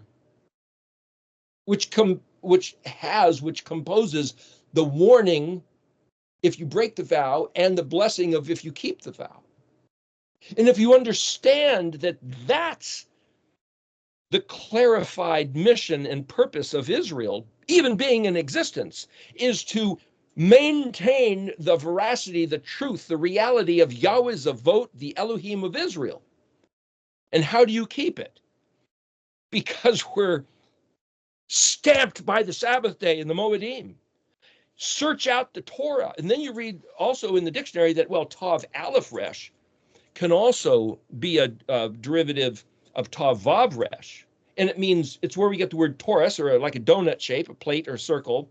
which composes the warning if you break the vow and the blessing of if you keep the vow. And if you understand that that's the clarified mission and purpose of Israel, even being in existence, is to maintain the veracity, the truth, the reality of Yahweh's Avot, the Elohim of Israel. And how do you keep it? Because we're stamped by the Sabbath day in the Moedim. Search out the Torah. And then you read also in the dictionary that, well, Tav Aleph Resh can also be a derivative of Tav Vav Resh. And it means, it's where we get the word torus, or like a donut shape, a plate or circle.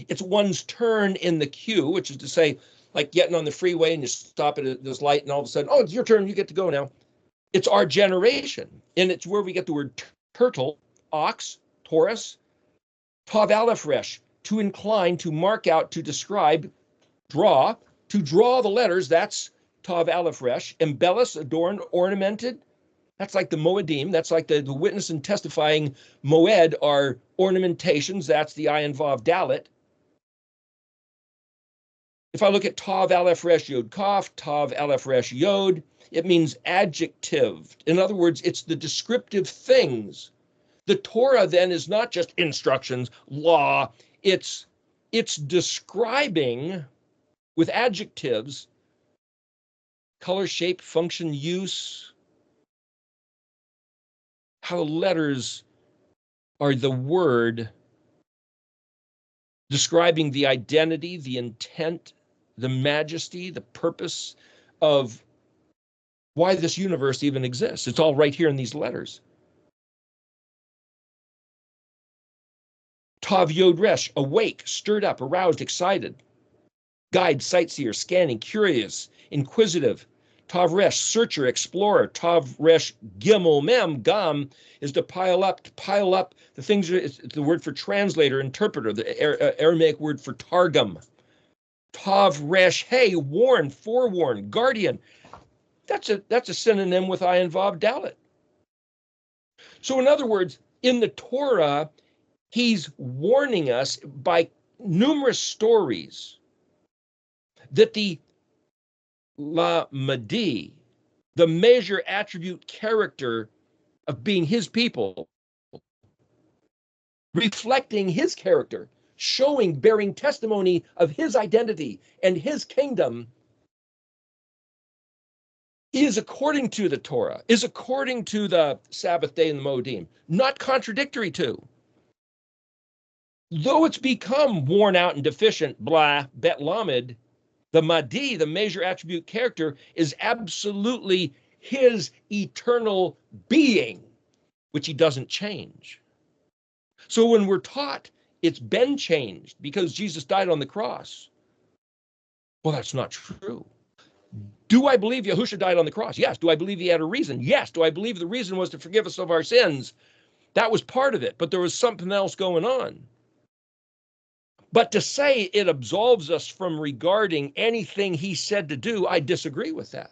It's one's turn in the queue, which is to say, like getting on the freeway and you stop at this light and all of a sudden, oh, it's your turn, you get to go now. It's our generation. And it's where we get the word turtle, ox, Taurus, Tav Aleph Resh, to incline, to mark out, to describe, draw, to draw the letters, that's Tav Aleph Resh, embellish, adorn, ornamented. That's like the Moedim. That's like the witness and testifying Moed are ornamentations. That's the Ayin Vav Dalet. If I look at Tav Aleph Resh Yod Kaf, Tav Aleph Resh Yod, it means adjective. In other words, it's the descriptive things. The Torah then is not just instructions, law. It's describing with adjectives, color, shape, function, use, how letters are the word describing the identity, the intent, the majesty, the purpose of why this universe even exists. It's all right here in these letters. Tav Yod Resh, awake, stirred up, aroused, excited. Guide, sightseer, scanning, curious, inquisitive. Tav Resh, searcher, explorer. Tav Resh Gimel Mem, Gam, is to pile up. To pile up the things, it's the word for translator, interpreter, the Aramaic word for Targum. Tav Resh Hey, warn, forewarn, guardian. That's a synonym with Ayin Vav Dalet. So in other words, in the Torah, he's warning us by numerous stories that the La Madi, the measure, attribute, character of being his people, reflecting his character, showing, bearing testimony of his identity and his kingdom, is according to the Torah, is according to the Sabbath day and the Moedim, not contradictory to. Though it's become worn out and deficient, blah, bet lamed, the Mahdi, the measure, attribute, character, is absolutely his eternal being, which he doesn't change. So when we're taught it's been changed because Jesus died on the cross, well, that's not true. Do I believe Yahusha died on the cross? Yes. Do I believe he had a reason? Yes. Do I believe the reason was to forgive us of our sins? That was part of it, but there was something else going on. But to say it absolves us from regarding anything he said to do, I disagree with that.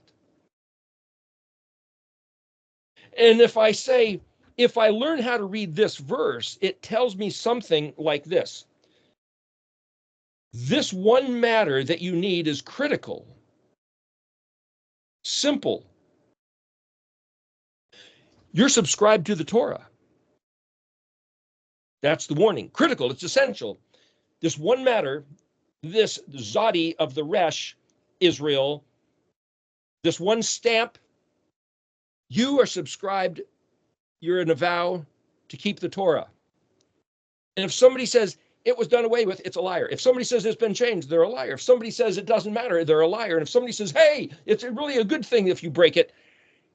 And if I say, if I learn how to read this verse, it tells me something like this. This one matter that you need is critical, simple. You're subscribed to the Torah. That's the warning. Critical, it's essential. This one matter, this Zadi of the Resh, Israel, this one stamp, you are subscribed, you're in a vow to keep the Torah. And if somebody says it was done away with, it's a liar. If somebody says it's been changed, they're a liar. If somebody says it doesn't matter, they're a liar. And if somebody says, hey, it's really a good thing if you break it,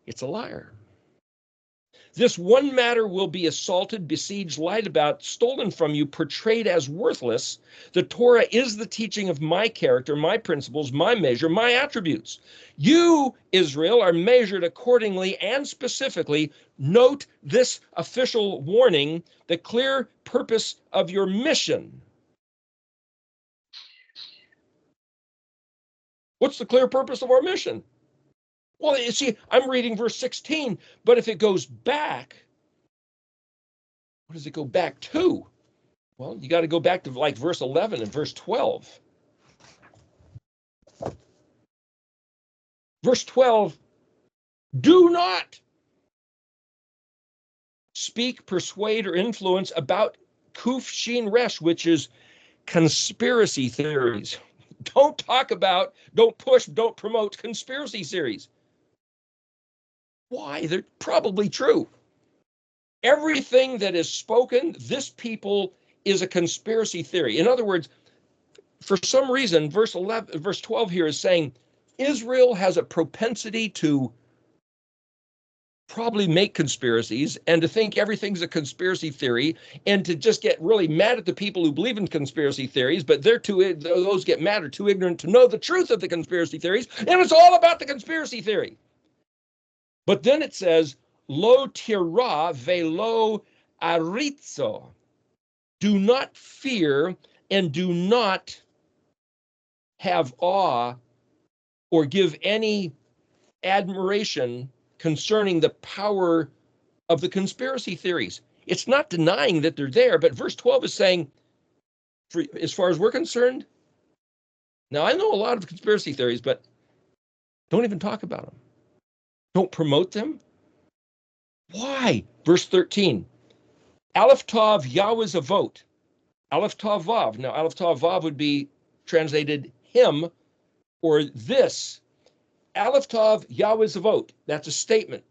it's a liar. This one matter will be assaulted, besieged, lied about, stolen from you, portrayed as worthless. The Torah is the teaching of my character, my principles, my measure, my attributes. You, Israel, are measured accordingly and specifically. Note this official warning, the clear purpose of your mission. What's the clear purpose of our mission? Well, you see, I'm reading verse 16, but if it goes back, what does it go back to? Well, you got to go back to like verse 11 and verse 12. Verse 12, do not speak, persuade, or influence about Kuf Shin Resh, which is conspiracy theories. Don't talk about, don't push, don't promote conspiracy theories. Why? They're probably true. Everything that is spoken, this people is a conspiracy theory. In other words, for some reason, verse 12 here is saying Israel has a propensity to probably make conspiracies and to think everything's a conspiracy theory and to just get really mad at the people who believe in conspiracy theories, but those get mad or too ignorant to know the truth of the conspiracy theories, and it's all about the conspiracy theory. But then it says, lo tira velo aritzo. Do not fear and do not have awe or give any admiration concerning the power of the conspiracy theories. It's not denying that they're there, but verse 12 is saying, as far as we're concerned, now I know a lot of conspiracy theories, but don't even talk about them. Don't promote them. Why? Verse 13, Aleph Tav Yahweh's a vote. Aleph Tav Vav. Now, Aleph Tav Vav would be translated him or this. Aleph Tav Yahweh's a vote. That's a statement.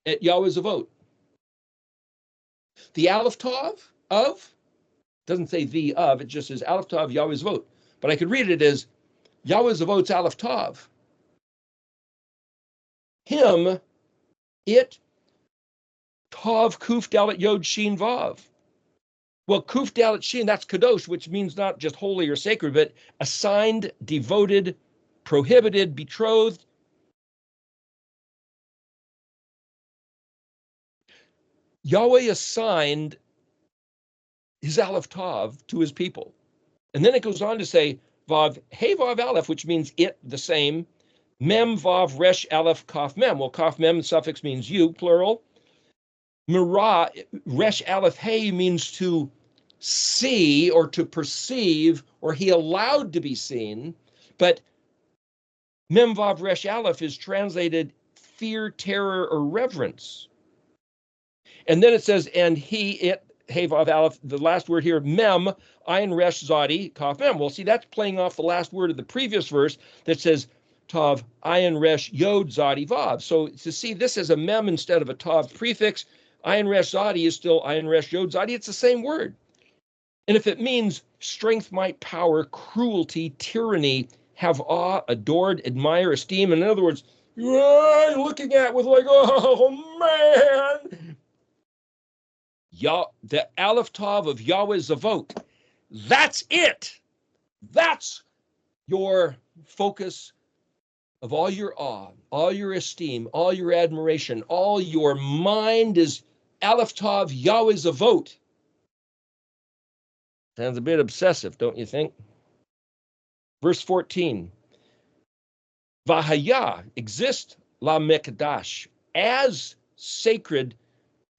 At Yahweh's a vote. The Aleph Tav of doesn't say the of, it just says Aleph Tav Yahweh's vote. But I could read it as Yahweh's a vote's Aleph Tav. Him, it, Tav Kuf Dalet Yod Shin Vav. Well, kuf dalet shin, that's kadosh, which means not just holy or sacred, but assigned, devoted, prohibited, betrothed. Yahweh assigned his Aleph Tav to his people. And then it goes on to say, Vav, Hey Vav Aleph, which means it, the same. Mem, Vav, Resh, Aleph, Kaf, Mem. Well, Kaf, Mem, the suffix means you, plural. Mirah, Resh, Aleph, Hey means to see or to perceive, or he allowed to be seen. But Mem, Vav, Resh, Aleph is translated fear, terror, or reverence. And then it says, and he, it, Hey Vav Aleph, the last word here, Mem, Ayin Resh Zadi, Kaf Mem. Well, see, that's playing off the last word of the previous verse that says, Tav, Ayin Resh Yod Zadi Vav. So to see this as a Mem instead of a Tav prefix, Ayin Resh Zadi is still Ayin Resh Yod Zadi. It's the same word. And if it means strength, might, power, cruelty, tyranny, have awe, adored, admire, esteem, in other words, you're looking at with like, oh man, the Aleph Tav of Yahweh Zavot. That's it. That's your focus of all your awe, all your esteem, all your admiration, all your mind is Aleph Tav Yahweh Zavot. Sounds a bit obsessive, don't you think? Verse 14. Vahaya, exist la mekdash, as sacred,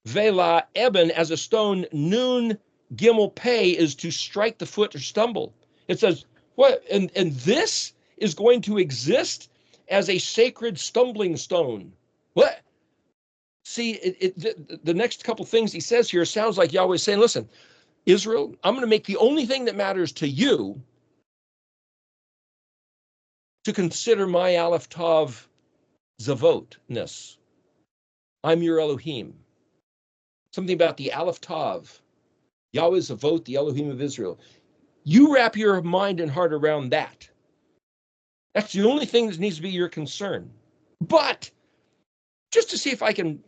vela eben, as a stone, nun gimel pei, is to strike the foot or stumble. It says, what? And this is going to exist as a sacred stumbling stone. What? See, the next couple things he says here sounds like Yahweh saying, listen, Israel, I'm going to make the only thing that matters to you to consider my Aleph Tav Zavotness. I'm your Elohim. Something about the Aleph Tav, Yahweh Zavot, the Elohim of Israel. You wrap your mind and heart around that. That's the only thing that needs to be your concern. But just to see if I can,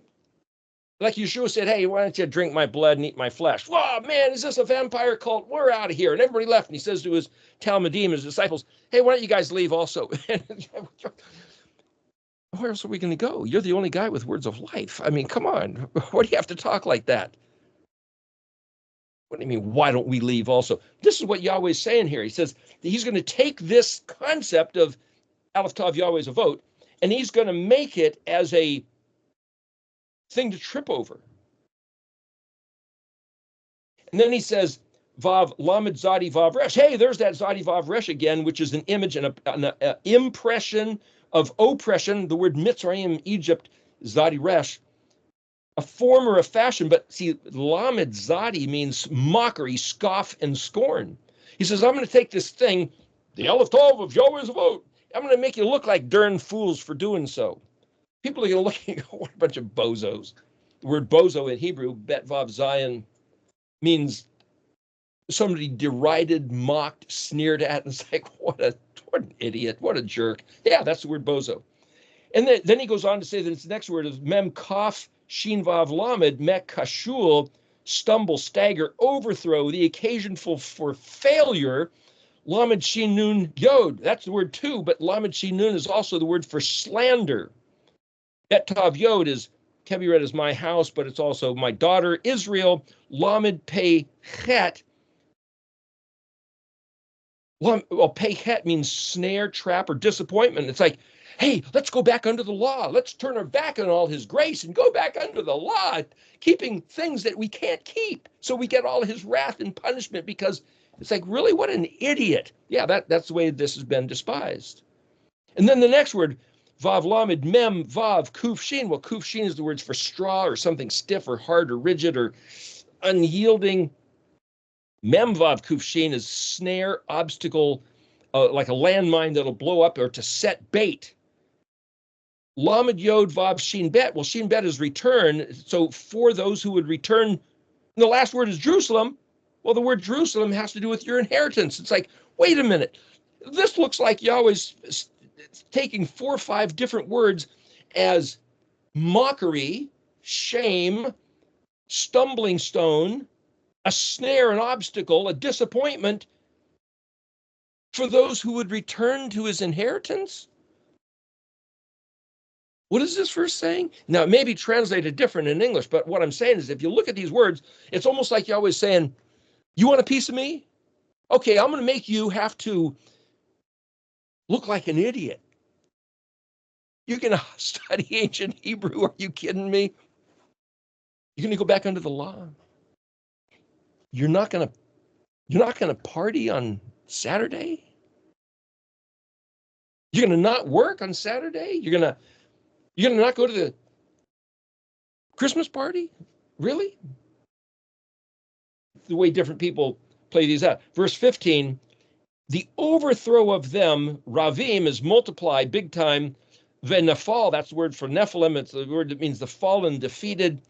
like Yeshua said, hey, why don't you drink my blood and eat my flesh? Whoa, man, is this a vampire cult? We're out of here. And everybody left. And he says to his Talmudim, his disciples, hey, why don't you guys leave also? Where else are we going to go? You're the only guy with words of life. I mean, come on. Why do you have to talk like that? What do you mean, why don't we leave also? This is what Yahweh's saying here. He says that he's going to take this concept of Aleph Tav Yahweh's a vote, and he's going to make it as a thing to trip over. And then he says, Vav Lamed Zadi Vav Resh. Hey, there's that Zadi Vav Resh again, which is an image and an impression of oppression. The word Mitzrayim, Egypt, Zadi Resh, a form or a fashion. But see, Lamed Zadi means mockery, scoff, and scorn. He says, I'm going to take this thing, the Aleph Tav of Yahweh's vote. I'm going to make you look like darn fools for doing so. People are going to look and go, what a bunch of bozos. The word bozo in Hebrew, Bet Vav Zion, means somebody derided, mocked, sneered at, and it's like, what an idiot, what a jerk. Yeah, that's the word bozo. And then he goes on to say that its next word is mem kaf shin vav lamed mek kashul, stumble, stagger, overthrow, the occasion for failure. Lamed shin nun yod, that's the word too, but lamed shin nun is also the word for slander. Bet tav yod is, can be read as my house, but it's also my daughter Israel. Lamed pei chet. Well, pei chet means snare, trap, or disappointment. It's like, hey, let's go back under the law. Let's turn our back on all his grace and go back under the law, keeping things that we can't keep. So we get all his wrath and punishment because it's like, really, what an idiot. Yeah, that's the way this has been despised. And then the next word, Vav Lamed Mem Vav Kuf Shin. Well, Kuf Shin is the words for straw or something stiff or hard or rigid or unyielding. Mem Vav Kuf Shin is snare, obstacle, like a landmine that'll blow up or to set bait. Lamed Yod Vav Shin Bet. Well, Shin Bet is return. So for those who would return, the last word is Jerusalem. Well, the word Jerusalem has to do with your inheritance. It's like, wait a minute. This looks like Yahweh's taking 4 or 5 different words as mockery, shame, stumbling stone, a snare, an obstacle, a disappointment for those who would return to his inheritance? What is this verse saying? Now, it may be translated different in English, but what I'm saying is if you look at these words, it's almost like Yahweh is saying, you want a piece of me? Okay, I'm going to make you have to look like an idiot. You're going to study ancient Hebrew. Are you kidding me? You're going to go back under the law. You're not going to party on Saturday. You're going to not work on Saturday. You're going to not go to the Christmas party. Really? The way different people play these out. Verse 15, the overthrow of them, Ravim, is multiplied big time. Venafal, that's the word for Nephilim. It's the word that means the fallen, defeated.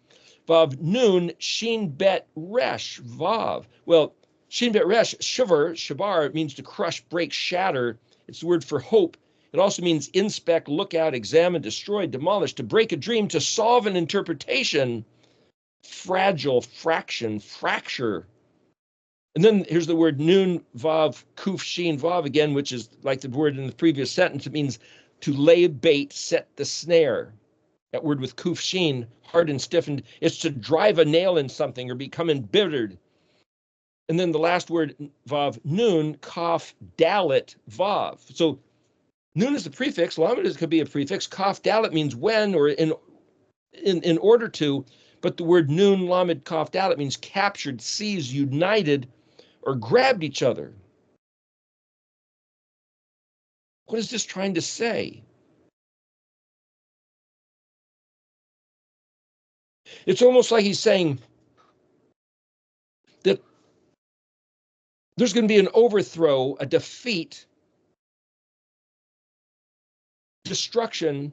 Vav Nun, Shin Bet Resh, Vav. Well, Shin Bet Resh, Shavar, it means to crush, break, shatter. It's the word for hope. It also means inspect, look out, examine, destroy, demolish, to break a dream, to solve an interpretation, fragile, fraction, fracture. And then here's the word Nun, Vav, Kuf, Shin, Vav again, which is like the word in the previous sentence. It means to lay a bait, set the snare. That word with Kuf, Shin, hard and stiffened, it's to drive a nail in something or become embittered. And then the last word, Vav, Nun, Kaf, Dalet, Vav. So Nun is the prefix, Lamed could be a prefix, Kaf, Dalet means when or in order to, but the word Nun, Lamed, Kaf, Dalet means captured, seized, united, or grabbed each other. What is this trying to say? It's almost like he's saying that there's going to be an overthrow, a defeat, destruction.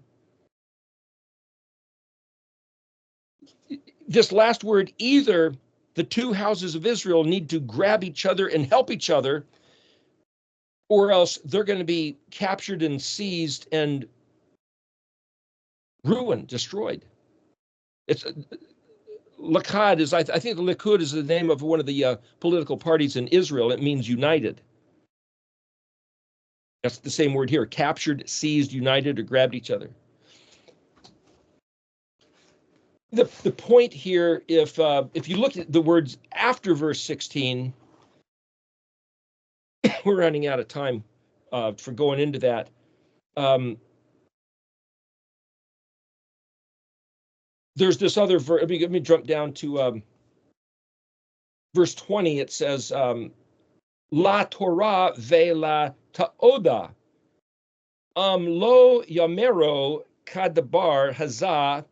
This last word, either the two houses of Israel need to grab each other and help each other, or else they're going to be captured and seized and ruined, destroyed. It's Likud is, I think the Likud is the name of one of the political parties in Israel. It means united. That's the same word here, captured, seized, united, or grabbed each other. The point here, if you look at the words after verse 16, we're running out of time for going into that. There's this other verse. Let me jump down to verse 20. It says, La Torah ve la ta'oda, lo yamero kadabar hazah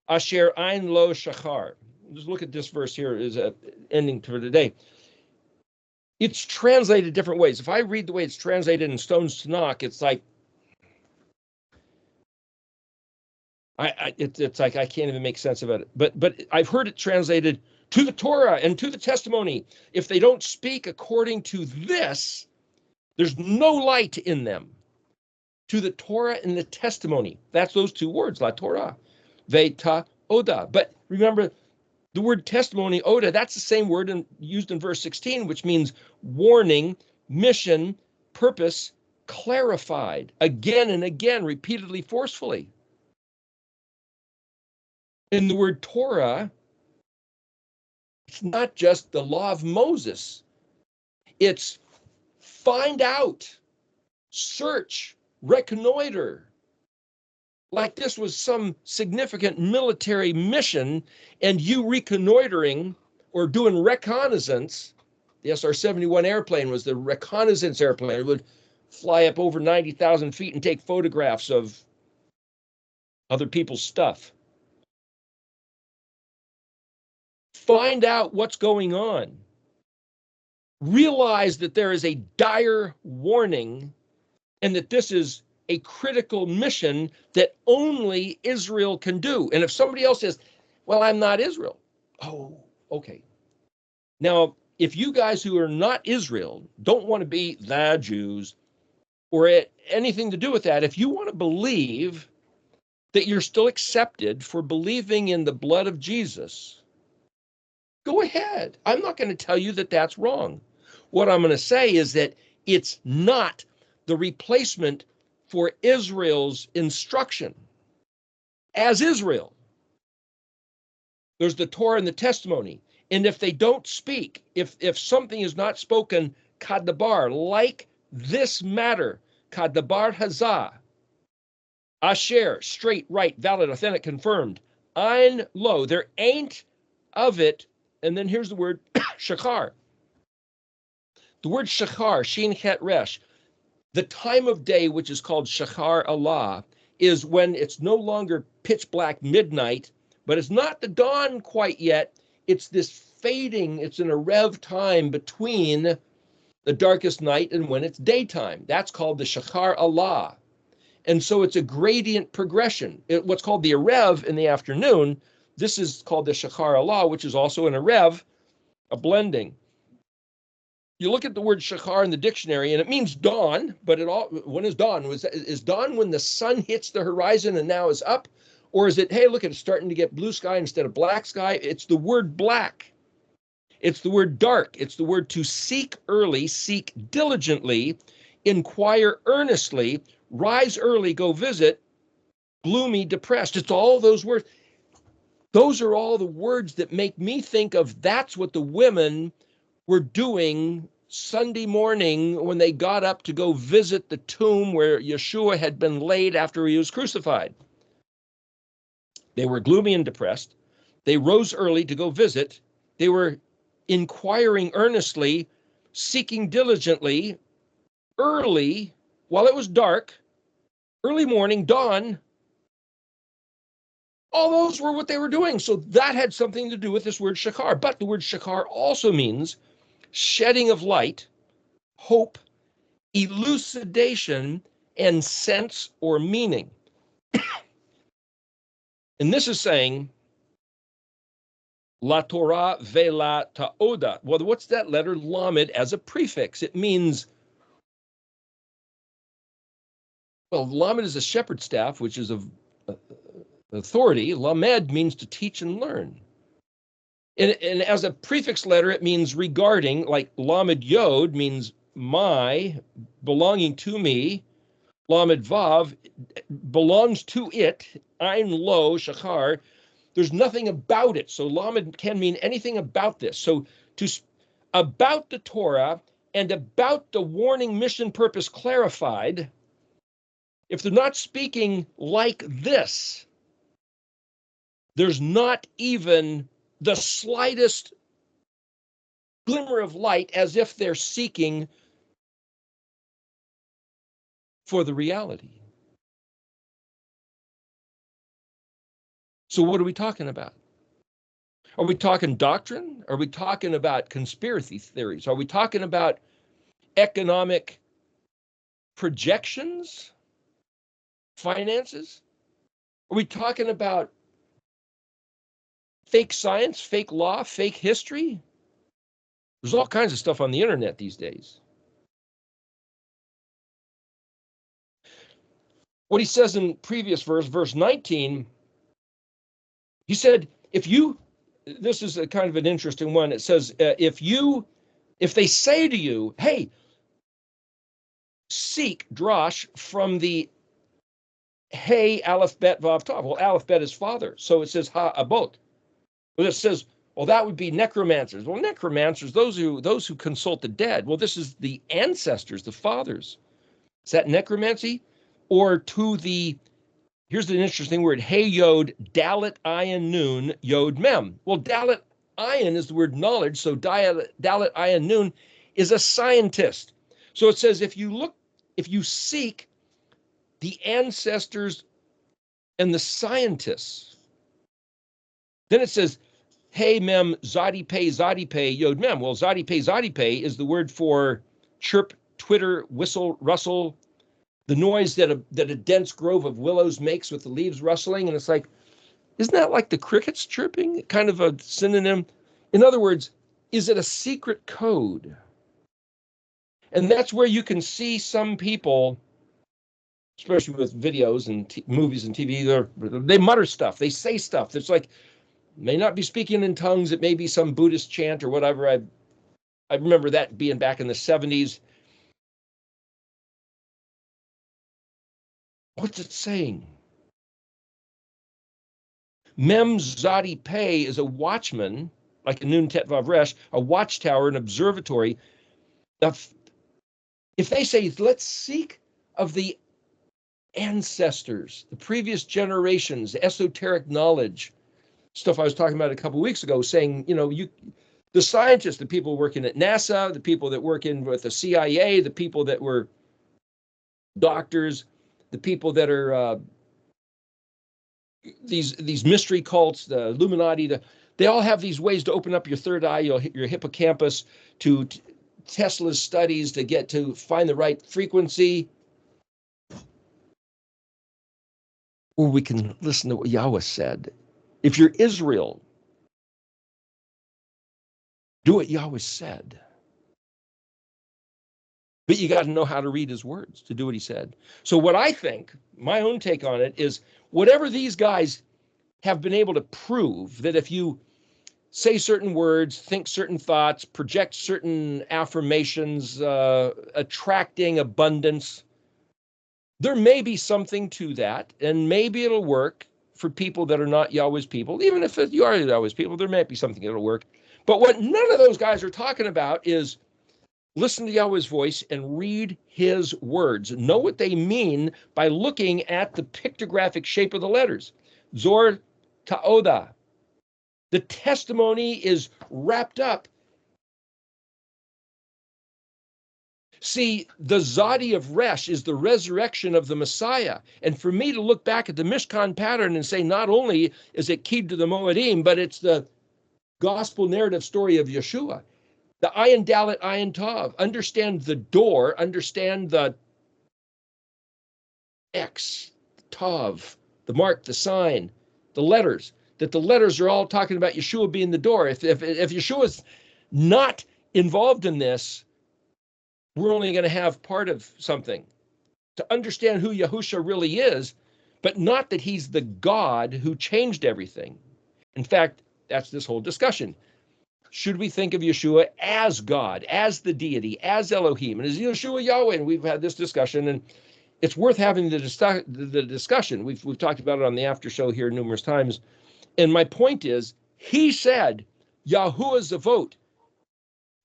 asher ein lo shachar. Just look at this verse here as an ending for today. It's translated different ways. If I read the way it's translated in Stone's Tanakh, it's like, it's like I can't even make sense of it. But I've heard it translated to the Torah and to the testimony. If they don't speak according to this, there's no light in them. To the Torah and the testimony. That's those two words, la Torah, ve ta oda. But remember, the word testimony, oda, that's the same word used in verse 16, which means warning, mission, purpose, clarified, again and again, repeatedly, forcefully. In the word Torah, it's not just the law of Moses. It's find out, search, reconnoiter. Like this was some significant military mission, and you reconnoitering or doing reconnaissance. The SR-71 airplane was the reconnaissance airplane. It would fly up over 90,000 feet and take photographs of other people's stuff. Find out what's going on. Realize that there is a dire warning and that this is a critical mission that only Israel can do. And if somebody else says, well, I'm not Israel. Oh, okay. Now, if you guys who are not Israel don't want to be the Jews or anything to do with that, if you want to believe that you're still accepted for believing in the blood of Jesus, Go ahead. I'm not going to tell you that that's wrong. What I'm going to say is that it's not the replacement for Israel's instruction. As Israel, there's the Torah and the testimony. And if they don't speak, if something is not spoken, kadabar, like this matter, kadabar hazah, asher, straight, right, valid, authentic, confirmed, ein lo, there ain't of it. And then here's the word shachar. The word shachar, shin chet resh, the time of day, which is called shachar Allah, is when it's no longer pitch black midnight, but it's not the dawn quite yet. It's this fading, it's an erev time between the darkest night and when it's daytime. That's called the shachar Allah. And so it's a gradient progression. What's called the erev in the afternoon, this is called the shachar Allah, which is also an erev, a blending. You look at the word shachar in the dictionary, and it means dawn, but when is dawn? Is dawn when the sun hits the horizon and now is up? Or is it, hey, look, it's starting to get blue sky instead of black sky? It's the word black. It's the word dark. It's the word to seek early, seek diligently, inquire earnestly, rise early, go visit, gloomy, depressed. It's all those words. Those are all the words that make me think of that's what the women were doing Sunday morning when they got up to go visit the tomb where Yeshua had been laid after he was crucified. They were gloomy and depressed. They rose early to go visit. They were inquiring earnestly, seeking diligently, early, while it was dark, early morning, dawn. All those were what they were doing. So that had something to do with this word shachar. But the word shachar also means shedding of light, hope, elucidation, and sense or meaning. And this is saying, la Torah ve la ta'oda. Well, what's that letter lamed as a prefix? It means, well, lamed is a shepherd's staff, which is of authority. Lamed means to teach and learn. And as a prefix letter, it means regarding, like lamed yod means my, belonging to me. Lamed vav belongs to it. Ein lo, shachar. There's nothing about it. So lamed can mean anything about this. So about the Torah and about the warning, mission, purpose clarified, if they're not speaking like this, there's not even the slightest glimmer of light, as if they're seeking for the reality. So what are we talking about? Are we talking doctrine? Are we talking about conspiracy theories? Are we talking about economic projections? Finances? Are we talking about fake science, fake law, fake history? There's all kinds of stuff on the internet these days. What he says in previous verse 19, he said, this is a kind of an interesting one. It says, if they say to you, hey, seek drash from the hey, aleph, bet, vav, tav. Well, aleph, bet is father. So it says ha, abot. Well, it says, well, that would be necromancers. Well, necromancers, those who consult the dead. Well, this is the ancestors, the fathers. Is that necromancy? Or to the, here's an interesting word, hey yod, dalet ayin nun, yod mem. Well, dalet ayin is the word knowledge, so dalet ayin nun is a scientist. So it says, if you seek the ancestors and the scientists, then it says, hey mem, zadi pay, yod mem. Well, zadi pay is the word for chirp, twitter, whistle, rustle, the noise that a dense grove of willows makes with the leaves rustling. And it's like, isn't that like the crickets chirping? Kind of a synonym. In other words, is it a secret code? And that's where you can see some people, especially with videos and movies and TV, they mutter stuff. They say stuff. It's like, May not be speaking in tongues. It may be some Buddhist chant or whatever. I remember that being back in the 70s. What's it saying? Mem Zadi Pei is a watchman, like a Nun Tet Vav Resh, a watchtower, an observatory. If they say, let's seek of the ancestors, the previous generations, esoteric knowledge, stuff I was talking about a couple of weeks ago, saying, the scientists, the people working at NASA, the people that work in with the CIA, the people that were doctors, the people that are these mystery cults, the Illuminati, they all have these ways to open up your third eye, your hippocampus, to Tesla's studies to get to find the right frequency. Or we can listen to what Yahweh said. If you're Israel, do what Yahweh said. But you got to know how to read his words to do what he said. So what I think, my own take on it, is whatever these guys have been able to prove, that if you say certain words, think certain thoughts, project certain affirmations, attracting abundance, there may be something to that, and maybe it'll work for people that are not Yahweh's people. Even if you are Yahweh's people, there may be something that'll work. But what none of those guys are talking about is listen to Yahweh's voice and read his words. Know what they mean by looking at the pictographic shape of the letters. Zor Ta'oda. The testimony is wrapped up. See, the Zadi of Resh is the resurrection of the Messiah. And for me to look back at the Mishkan pattern and say, not only is it keyed to the Moedim, but it's the gospel narrative story of Yeshua. The Ayin Dalet, Ayin Tav. Understand the door, understand the X, Tav, the mark, the sign, the letters. That the letters are all talking about Yeshua being the door. If Yeshua is not involved in this, we're only going to have part of something. To understand who Yahusha really is, but not that he's the God who changed everything. In fact, that's this whole discussion. Should we think of Yeshua as God, as the deity, as Elohim? And is Yeshua Yahweh? And we've had this discussion, and it's worth having the discussion. We've talked about it on the after show here numerous times. And my point is, he said, Yahuwah Zavot,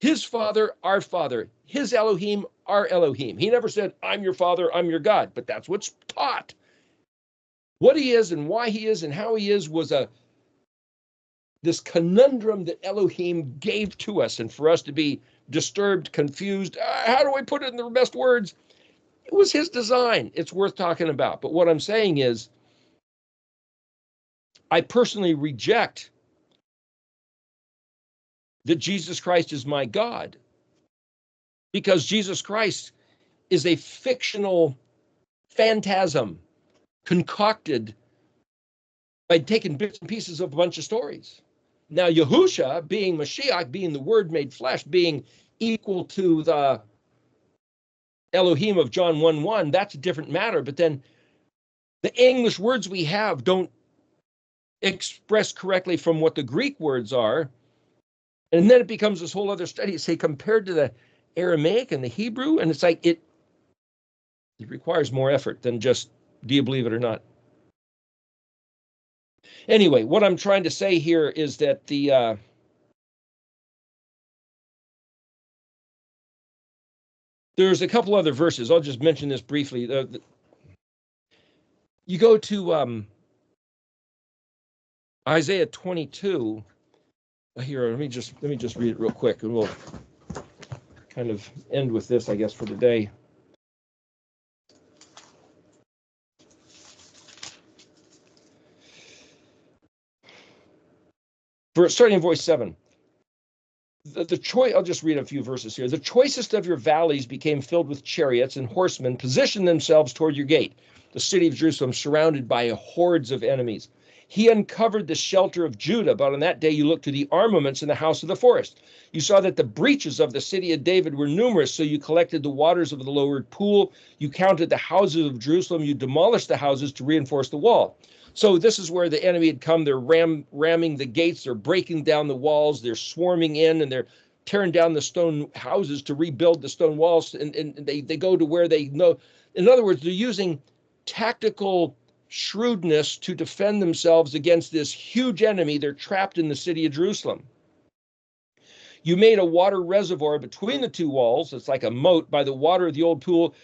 his father, our father, his Elohim, our Elohim. He never said, I'm your father, I'm your God, but that's what's taught. What he is and why he is and how he is was this conundrum that Elohim gave to us, and for us to be disturbed, confused, how do I put it in the best words? It was his design. It's worth talking about. But what I'm saying is, I personally reject that Jesus Christ is my God, because Jesus Christ is a fictional phantasm concocted by taking bits and pieces of a bunch of stories. Now, Yahusha, being Mashiach, being the Word made flesh, being equal to the Elohim of John 1:1, that's a different matter. But then the English words we have don't express correctly from what the Greek words are. And then it becomes this whole other study, say, compared to the Aramaic and the Hebrew. And it's like, it requires more effort than just, do you believe it or not? Anyway, what I'm trying to say here is that there's a couple other verses. I'll just mention this briefly. You go to Isaiah 22. Here, let me just read it real quick, and we'll kind of end with this, I guess, for today. Starting in voice 7. The choice, I'll just read a few verses here. The choicest of your valleys became filled with chariots, and horsemen positioned themselves toward your gate, the city of Jerusalem, surrounded by hordes of enemies. He uncovered the shelter of Judah, but on that day you looked to the armaments in the house of the forest. You saw that the breaches of the city of David were numerous, so you collected the waters of the lowered pool. You counted the houses of Jerusalem. You demolished the houses to reinforce the wall. So this is where the enemy had come. They're ramming the gates. They're breaking down the walls. They're swarming in, and they're tearing down the stone houses to rebuild the stone walls. And they go to where they know. In other words, they're using tactical shrewdness to defend themselves against this huge enemy. They're trapped in the city of Jerusalem. You made a water reservoir between the two walls. It's like a moat by the water of the old pool.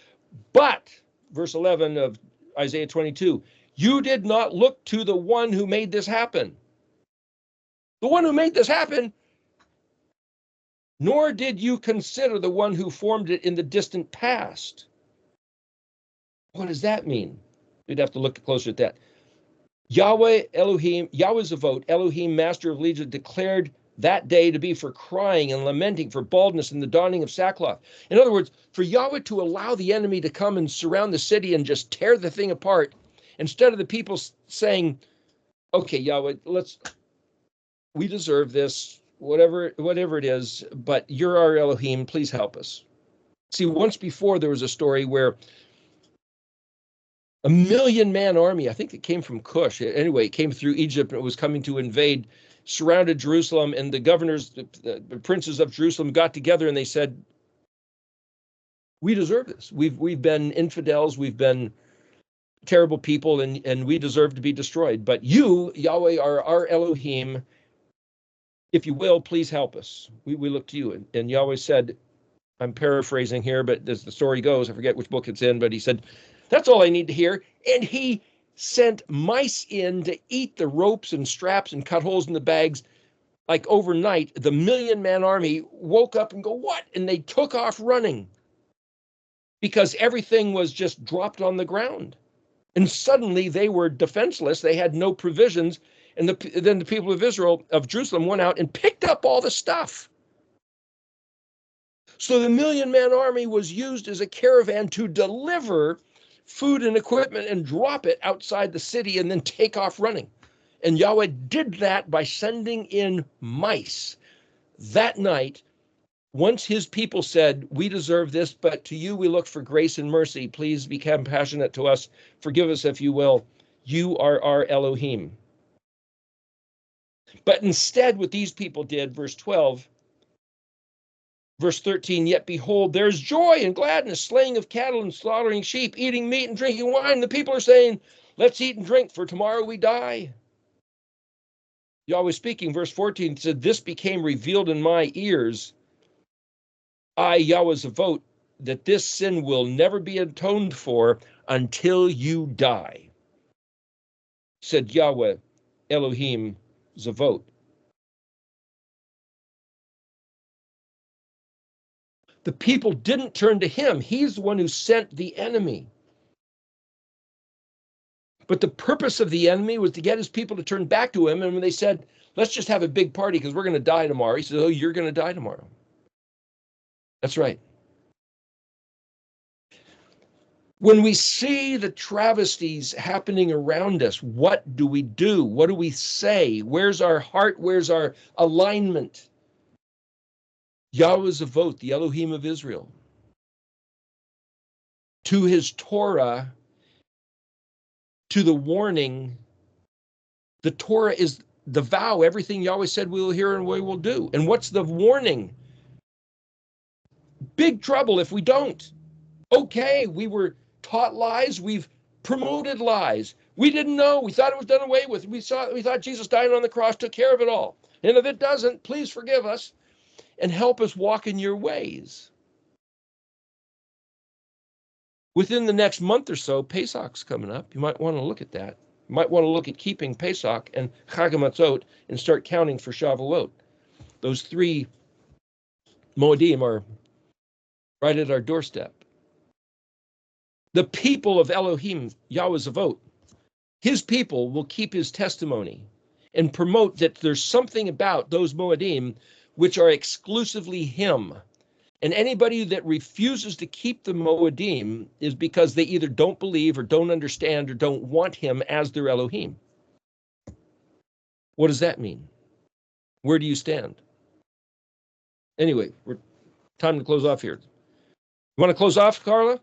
But, verse 11 of Isaiah 22, you did not look to the one who made this happen. The one who made this happen, nor did you consider the one who formed it in the distant past. What does that mean? We'd have to look closer at that. Yahweh Elohim, Yahweh Zavot, Elohim, master of legions, declared that day to be for crying and lamenting, for baldness and the donning of sackcloth. In other words, for Yahweh to allow the enemy to come and surround the city and just tear the thing apart, instead of the people saying, okay, Yahweh, we deserve this, whatever it is, but you're our Elohim, please help us. See, once before there was a story where a 1,000,000-man army, I think it came from Cush. Anyway, it came through Egypt and it was coming to invade, surrounded Jerusalem, and the governors, the princes of Jerusalem got together and they said, we deserve this. We've been infidels, we've been terrible people, and we deserve to be destroyed. But you, Yahweh, are our Elohim. If you will, please help us. We look to you. And Yahweh said, I'm paraphrasing here, but as the story goes, I forget which book it's in, but he said, that's all I need to hear. And he sent mice in to eat the ropes and straps and cut holes in the bags. Like overnight, the 1,000,000-man army woke up and go, what? And they took off running because everything was just dropped on the ground. And suddenly they were defenseless. They had no provisions. And then the people of Israel, of Jerusalem, went out and picked up all the stuff. So the 1,000,000-man army was used as a caravan to deliver food and equipment and drop it outside the city and then take off running. And Yahweh did that by sending in mice. That night, once his people said, we deserve this, but to you we look for grace and mercy. Please be compassionate to us. Forgive us if you will. You are our Elohim. But instead, what these people did, verse 12, verse 13, yet behold, there's joy and gladness, slaying of cattle and slaughtering sheep, eating meat and drinking wine. The people are saying, let's eat and drink, for tomorrow we die. Yahweh speaking, verse 14 said, this became revealed in my ears. I, Yahweh Zavot, that this sin will never be atoned for until you die, said Yahweh Elohim Zavot. The people didn't turn to him. He's the one who sent the enemy. But the purpose of the enemy was to get his people to turn back to him. And when they said, let's just have a big party because we're going to die tomorrow, he said, oh, you're going to die tomorrow. That's right. When we see the travesties happening around us, what do we do? What do we say? Where's our heart? Where's our alignment? Yahweh Zavot, the Elohim of Israel, to his Torah, to the warning. The Torah is the vow, everything Yahweh said we will hear and we will do. And what's the warning? Big trouble if we don't. Okay, we were taught lies, we've promoted lies. We didn't know, we thought it was done away with. We thought Jesus died on the cross, took care of it all. And if it doesn't, please forgive us and help us walk in your ways. Within the next month or so, Pesach's coming up. You might want to look at that. You might want to look at keeping Pesach and Chag HaMatzot and start counting for Shavuot. Those 3 Moedim are right at our doorstep. The people of Elohim, Yahweh Zavot, his people will keep his testimony and promote that there's something about those Moedim which are exclusively him. And anybody that refuses to keep the Moedim is because they either don't believe or don't understand or don't want him as their Elohim. What does that mean? Where do you stand? Anyway, we're time to close off here. You want to close off, Carla?